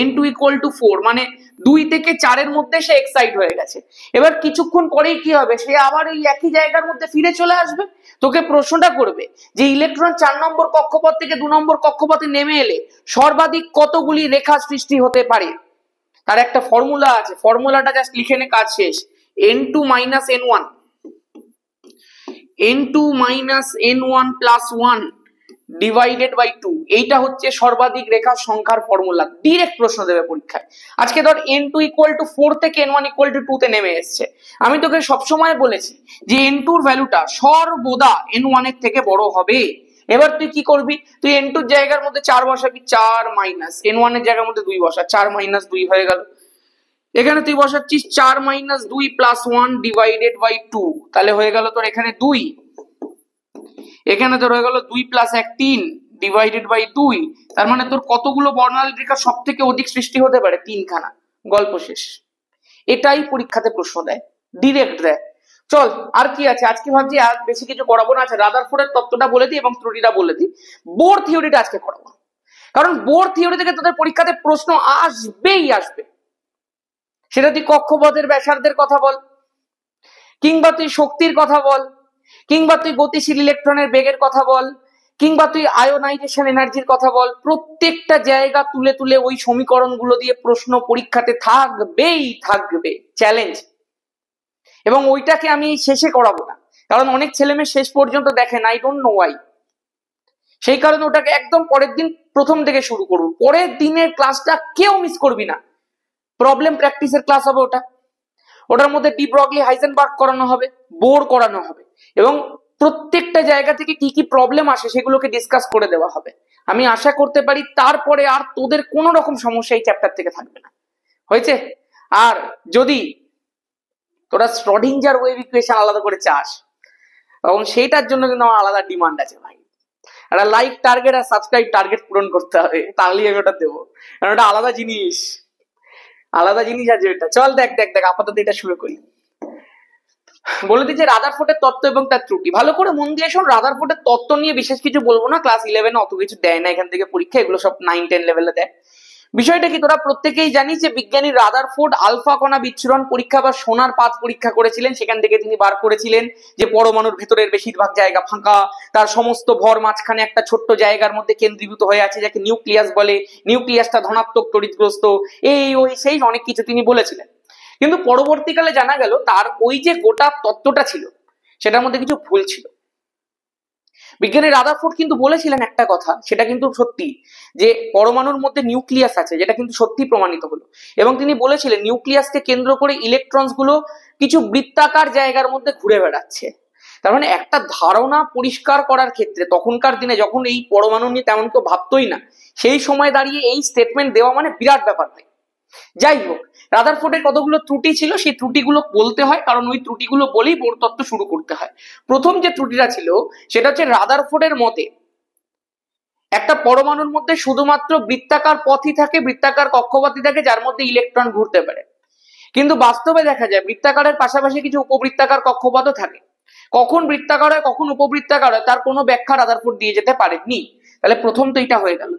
N2 = 4, মানে 2 থেকে 4 এর মধ্যে সে এক্সাইট হয়ে গেছে। এবার কিছুক্ষণ পরেই কি হবে, সে আবার এই একই জায়গার মধ্যে ফিরে চলে আসবে। তোকে প্রশ্নটা করবে যে ইলেকট্রন 4 নম্বর কক্ষপথ থেকে 2 নম্বর কক্ষপথে নেমে এলে সর্বাধিক কতগুলি রেখা সৃষ্টি হতে পারে। তার একটা ফর্মুলা আছে, ফর্মুলাটা জাস্ট লিখে নে, কাজ শেষ। N2 - N1 + 1 ডিভাইডেড বাই 2, এইটা হচ্ছে সর্বাধিক রেখার সংখ্যার ফর্মুলা। ডিরেক্ট প্রশ্ন দেবে পরীক্ষায়। আজকে ধর N2 = 4 থেকে N1 = 2 তে নেমে এসছে। আমি তোকে সবসময় বলেছি যে N2 এর ভ্যালুটা সর্বদা N1 এর থেকে বড় হবে। এবার তুই কি করবি, তুই n2 এর জায়গার মধ্যে 4 বসাবি, 4 মাইনাস n1 এর জায়গার মধ্যে 2 বসা, 4 মাইনাস 2 হয়ে গেল। এখানে তুই বসাচ্ছিস 4 মাইনাস 2 প্লাস 1 ডিভাইডেড বাই 2, তাহলে হয়ে গেল তোর এখানে 2, এখানে তোর হয়ে গেল 2 প্লাস 1 3 ডিভাইডেড বাই 2, তার মানে তোর কতগুলো বর্ণালী রেখা সব থেকে অধিক সৃষ্টি হতে পারে? 3খানা। গল্প শেষ। এটাই পরীক্ষাতে প্রশ্ন দেয়, ডিরেক্ট দেয়। চল আর কি আছে, আজকে ভাবছি আর বেশি কিছু করাবো না। আচ্ছা, রাদারফোর্ডের তত্ত্বটা বলে দিই এবং ত্রুটিটা বলে দিই। বোর থিওরিটা আজকে করাবো, কারণ বোর থিওরি থেকে তোদের পরীক্ষাতে প্রশ্ন আসবেই আসবে। সেটা তুই কক্ষপথের ব্যাসার্ধের কথা বল, কিংবা তুই শক্তির কথা বল, কিংবা তুই গতিশীল ইলেকট্রনের বেগের কথা বল, কিংবা তুই আয়োনাইজেশন এনার্জির কথা বল, প্রত্যেকটা জায়গা তুলে তুলে ওই সমীকরণগুলো দিয়ে প্রশ্ন পরীক্ষাতে থাকবেই থাকবে, চ্যালেঞ্জ। এবং ওইটাকে আমি শেষে করাবো না, কারণ অনেক ছেলে মেয়ে শেষ পর্যন্ত দেখেন, আই ডোন্ট নো ওয়াই। সেই কারণে ওটাকে একদম পরের দিন প্রথম থেকে শুরু করবো। পরের দিনের ক্লাসটা কেউ মিস করবি না, প্রবলেম প্র্যাকটিসের ক্লাস হবে ওটা। ওটার মধ্যে ডি ব্রগলি হাইজেনবার্গ করানো হবে, বোর করানো হবে, এবং প্রত্যেকটা জায়গা থেকে কি কি প্রবলেম আসে সেগুলোকে ডিসকাস করে দেওয়া হবে। আমি আশা করতে পারি তারপরে আর তোদের কোনো রকম সমস্যা এই চ্যাপ্টার থেকে থাকবে না। হয়েছে? আর যদি তোরা শ্রোডিঞ্জার ওয়েভ ইকুয়েশন আলাদা করে চাস, এবং সেইটার জন্য কিন্তু আমার আলাদা ডিমান্ড আছে ভাই। একটা লাইক টার্গেট আর সাবস্ক্রাইব টার্গেট পূরণ করতে হবে, তাহলেই আমি ওটা দেবো, কারণ ওটা আলাদা জিনিস, আলাদা জিনিস আছে ওটা। চল দেখ দেখ দেখ আপাতত এটা শুরু করি। বলে দিচ্ছে রাদারফোর্ডের তত্ত্ব এবং তার ত্রুটি। ভালো করে মন দিয়ে শোন, রাদারফোর্ডের তত্ত্ব নিয়ে বিশেষ কিছু বলবো না, ক্লাস 11 অত কিছু দেয় না এখান থেকে পরীক্ষা, এগুলো সব 9-10 লেভেলে দেয়। বিষয়টা কি তোরা প্রত্যেকেই জানিস যে বিজ্ঞানী রাদারফোর্ড আলফা কণা বিচ্ছুরণ পরীক্ষা বা সোনার পাত পরীক্ষা করেছিলেন। সেখান থেকে তিনি বার করেছিলেন যে পরমাণুর ভেতরের বেশিরভাগ জায়গা ফাঁকা, তার সমস্ত ভর মাঝখানে একটা ছোট্ট জায়গার মধ্যে কেন্দ্রীভূত হয়ে আছে, যাকে নিউক্লিয়াস বলে। নিউক্লিয়াসটা ধনাত্মক তড়িৎগ্রস্ত, এই ওই সেই অনেক কিছু তিনি বলেছিলেন। কিন্তু পরবর্তীকালে জানা গেল তার ওই যে গোটা তত্ত্বটা ছিল সেটার মধ্যে কিছু ভুল ছিল। বিজ্ঞানী রাদারফোর্ড কিন্তু বলেছিলেন একটা কথা, সেটা কিন্তু সত্যি, যে পরমাণুর মধ্যে নিউক্লিয়াস আছে, যেটা কিন্তু সত্যি প্রমাণিত হলো। এবং তিনি বলেছিলেন নিউক্লিয়াসকে কেন্দ্র করে ইলেকট্রনস গুলো কিছু বৃত্তাকার জায়গার মধ্যে ঘুরে বেড়াচ্ছে। তার মানে একটা ধারণা পরিষ্কার করার ক্ষেত্রে তখনকার দিনে, যখন এই পরমাণু নিয়ে তেমন কেউ ভাবতোই না, সেই সময় দাঁড়িয়ে এই স্টেটমেন্ট দেওয়া মানে বিরাট ব্যাপার হয়। যাই হোক, রাদারফোর্ডের কতগুলো ত্রুটি ছিল, সেই ত্রুটিগুলো বলতে হয়, কারণ ওই ত্রুটিগুলো বলেই বোর তত্ত্ব শুরু করতে হয়। প্রথম যে ত্রুটিটা ছিল সেটা হচ্ছে রাদারফোর্ডের মতে একটা পরমাণুর মধ্যে শুধুমাত্র বৃত্তাকার পথই থাকে, বৃত্তাকার কক্ষপথই থাকে, যার মধ্যে ইলেকট্রন ঘুরতে পারে। কিন্তু বাস্তবে দেখা যায় বৃত্তাকারের পাশাপাশি কিছু উপবৃত্তাকার কক্ষপথও থাকে। কখন বৃত্তাকার হয় কখন উপবৃত্তাকার হয় তার কোনো ব্যাখ্যা রাদারফোর্ড দিয়ে যেতে পারেননি। তাহলে প্রথম তো এটা হয়ে গেল।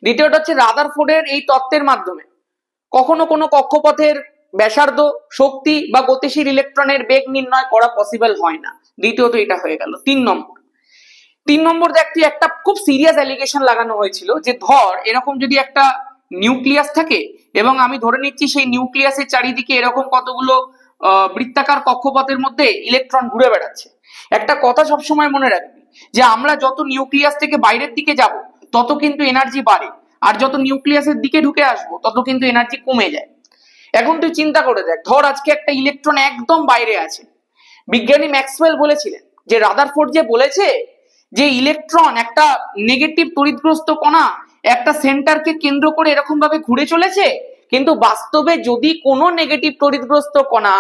দ্বিতীয়টা হচ্ছে রাদারফোর্ডের এই তত্ত্বের মাধ্যমে কখনো কোনো কক্ষপথের ব্যাসার্ধ, শক্তি বা গতিশীল ইলেকট্রনের বেগ নির্ণয় করা পসিবল হয় না। দ্বিতীয়ত এটা হয়ে গেল। 3 নম্বর দেখ, তুই একটা খুব সিরিয়াস অ্যালিগেশন লাগানো হয়েছিল যে ধর এরকম যদি একটা নিউক্লিয়াস থাকে এবং আমি ধরে নিচ্ছি সেই নিউক্লিয়াসের চারিদিকে এরকম কতগুলো বৃত্তাকার কক্ষপথের মধ্যে ইলেকট্রন ঘুরে বেড়াচ্ছে। একটা কথা সবসময় মনে রাখবি, যে আমরা যত নিউক্লিয়াস থেকে বাইরের দিকে যাব তত কিন্তু এনার্জি বাড়ে, আর যত নিউক্লিয়াসের দিকে ঢুকে আসবো তত কিন্তু এনার্জি কমে যায়। এখন তুই চিন্তা করে দেখ, ধর আজকে একটা ইলেকট্রন একদম বাইরে আছে। বিজ্ঞানী ম্যাক্সওয়েল বলেছিলেন যে রাদারফোর্ড যে বলেছে যে ইলেকট্রন একটা নেগেটিভ তড়িৎগ্রস্ত কণা একটা সেন্টারকে কেন্দ্র করে এরকম ভাবে ঘুরে চলেছে, কিন্তু বাস্তবে যদি কোনো নেগেটিভ তড়িৎগ্রস্ত কণা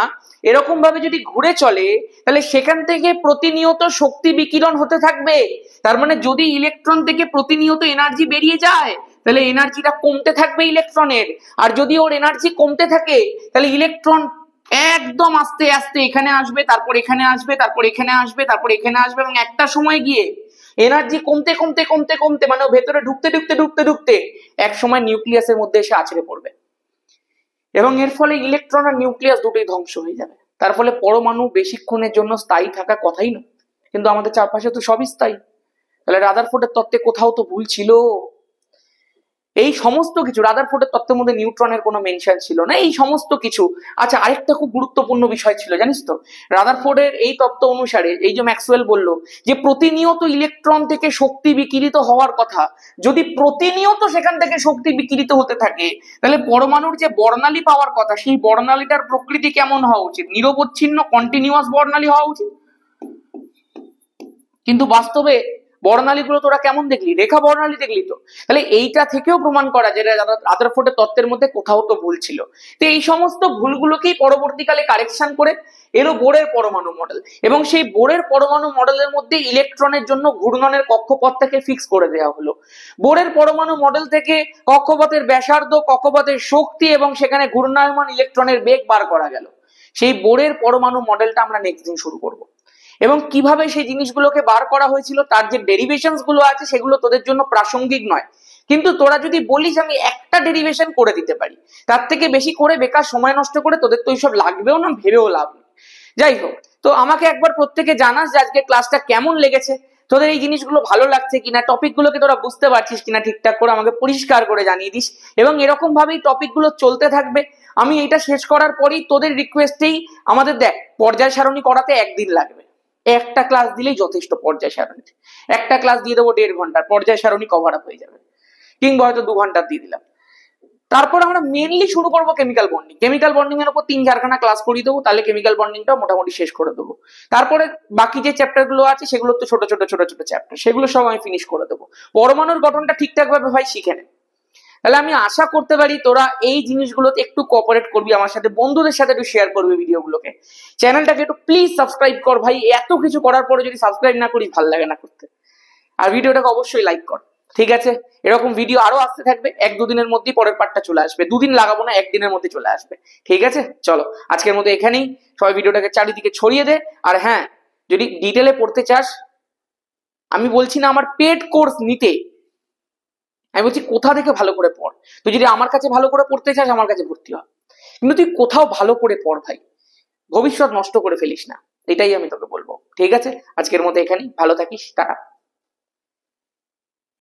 এরকম ভাবে যদি ঘুরে চলে তাহলে সেখান থেকে প্রতিনিয়ত শক্তি বিকিরণ হতে থাকবে। তার মানে যদি ইলেকট্রন থেকে প্রতিনিয়ত এনার্জি বেরিয়ে যায় তাহলে এনার্জিটা কমতে থাকবে ইলেকট্রনের, আর যদি ওর এনার্জি কমতে থাকে তাহলে ইলেকট্রন একদম আস্তে আস্তে এখানে আসবে, তারপর এখানে আসবে, তারপর এখানে আসবে, তারপর এখানে আসবে, এবং একটা সময় গিয়ে এনার্জি কমতে কমতে কমতে কমতে মানে ভেতরে ঢুকতে ঢুকতে ঢুকতে ঢুকতে এক সময় নিউক্লিয়াসের মধ্যে এসে আছড়ে পড়বে, এবং এর ফলে ইলেকট্রন আর নিউক্লিয়াস দুটোই ধ্বংস হয়ে যাবে। তার ফলে পরমাণু বেশিক্ষণের জন্য স্থায়ী থাকা কথাই না, কিন্তু আমাদের চারপাশে তো সবই স্থায়ী। তাহলে রাদারফোর্ডের তত্ত্বে কোথাও তো ভুল ছিল। এই সমস্ত কিছু রাদারফোর্ডের তত্ত্বের মধ্যে নিউট্রনের কোনো মেনশন ছিল না, এই সমস্ত কিছু। আচ্ছা, আরেকটা খুব গুরুত্বপূর্ণ বিষয় ছিল জানিস তো, রাদারফোর্ডের এই তত্ত্ব অনুসারে এই যে ম্যাক্সওয়েল বলল যে প্রতিনিয়ত ইলেকট্রন থেকে শক্তি বিকিরিত হওয়ার কথা, যদি প্রতিনিয়ত সেখান থেকে শক্তি বিকিরিত হতে থাকে তাহলে পরমাণুর যে বর্ণালী পাওয়ার কথা সেই বর্ণালীটার প্রকৃতি কেমন হওয়া উচিত? নিরবচ্ছিন্ন কন্টিনিউয়াস বর্ণালী হওয়া উচিত। কিন্তু বাস্তবে বর্ণালীগুলো তোরা কেমন দেখলি? রেখা বর্ণালী দেখলি তো। তাহলে এইটা থেকেও প্রমাণ করা যে রাদারফোর্ডের তত্ত্বের মধ্যে কোথাও তো ভুল ছিল। তো এই সমস্ত ভুলগুলোকেই পরবর্তীকালে কারেকশন করে এলো বোরের পরমাণু মডেল, এবং সেই বোরের পরমাণু মডেলের মধ্যে ইলেকট্রনের জন্য ঘূর্ণনের কক্ষপথটাকে ফিক্স করে দেওয়া হলো। বোরের পরমাণু মডেল থেকে কক্ষপথের ব্যাসার্ধ, কক্ষপথের শক্তি এবং সেখানে ঘূর্ণায়মান ইলেকট্রনের বেগ বার করা গেল। সেই বোরের পরমাণু মডেলটা আমরা নেক্সট দিন শুরু করব, এবং কিভাবে সেই জিনিসগুলোকে বার করা হয়েছিল তার যে ডেরিভেশনস গুলো আছে সেগুলো তোদের জন্য প্রাসঙ্গিক নয়। কিন্তু তোরা যদি বলিস আমি একটা ডেরিভেশন করে দিতে পারি, তার থেকে বেশি করে বেকার সময় নষ্ট করে তোদের তো এইসব লাগবেও না, ভেবেও লাভ নেই। যাই হোক, তো আমাকে একবার প্রত্যেকে জানাস যে আজকে ক্লাসটা কেমন লেগেছে, তোদের এই জিনিসগুলো ভালো লাগছে কিনা, টপিক গুলোকে তোরা বুঝতে পারছিস কিনা ঠিকঠাক করে আমাকে পরিষ্কার করে জানিয়ে দিস। এবং এরকম ভাবেই টপিক গুলো চলতে থাকবে। আমি এটা শেষ করার পরেই তোদের রিকোয়েস্টেই আমাদের দেখ পর্যায় সারণী করাতে একদিন লাগবে, একটা ক্লাস দিলেই যথেষ্ট। পর্যায় সারণী একটা ক্লাস দিয়ে দেবো 1.5 ঘন্টার, পর্যায় সারণী কভার আপ হয়ে যাবে, কিংবা হয়তো 2 ঘন্টা দিয়ে দিলাম। তারপর আমরা মেনলি শুরু করবো কেমিক্যাল বন্ডিং। কেমিক্যাল বন্ডিং এর উপর 3-4খানা ক্লাস করিয়ে দেবো, তাহলে কেমিক্যাল বন্ডিংটা মোটামুটি শেষ করে দেবো। তারপরে বাকি যে চ্যাপ্টার গুলো আছে সেগুলো তো ছোট ছোট চ্যাপ্টার, সেগুলো সব আমি ফিনিশ করে দেবো। পরমাণুর গঠনটা ঠিকঠাক ভাবে ভাই শিখে নে। তাহলে আমি আশা করতে পারি তোরা এই জিনিসগুলোতে একটু কোঅপারেট করবি আমার সাথে, বন্ধুদের সাথে একটু শেয়ার করবি ভিডিওগুলোকে। চ্যানেলটাকে একটু প্লিজ সাবস্ক্রাইব কর ভাই, এত কিছু করার পরে যদি সাবস্ক্রাইব না করিস ভাল লাগে না করতে। আর ভিডিওটাকে অবশ্যই লাইক কর, ঠিক আছে? এরকম ভিডিও আরো আসতে থাকবে, 1-2 দিনের মধ্যেই পরের পার্টটা চলে আসবে। 2 দিন লাগাবো না, 1 দিনের মধ্যে চলে আসবে, ঠিক আছে? চলো আজকের মতো এখানেই, সবাই ভিডিওটাকে চারিদিকে ছড়িয়ে দে। আর হ্যাঁ, যদি ডিটেলে পড়তে চাস, আমি বলছি না আমার পেড কোর্স নিতে, আমি বলছি কোথা থেকে ভালো করে পড়। তুই যদি আমার কাছে ভালো করে পড়তে চাস আমার কাছে ভর্তি হ, কিন্তু তুই কোথাও ভালো করে পড় ভাই, ভবিষ্যৎ নষ্ট করে ফেলিস না, এটাই আমি তোকে বলবো, ঠিক আছে? আজকের মতো এখানেই, ভালো থাকিস, টাটা।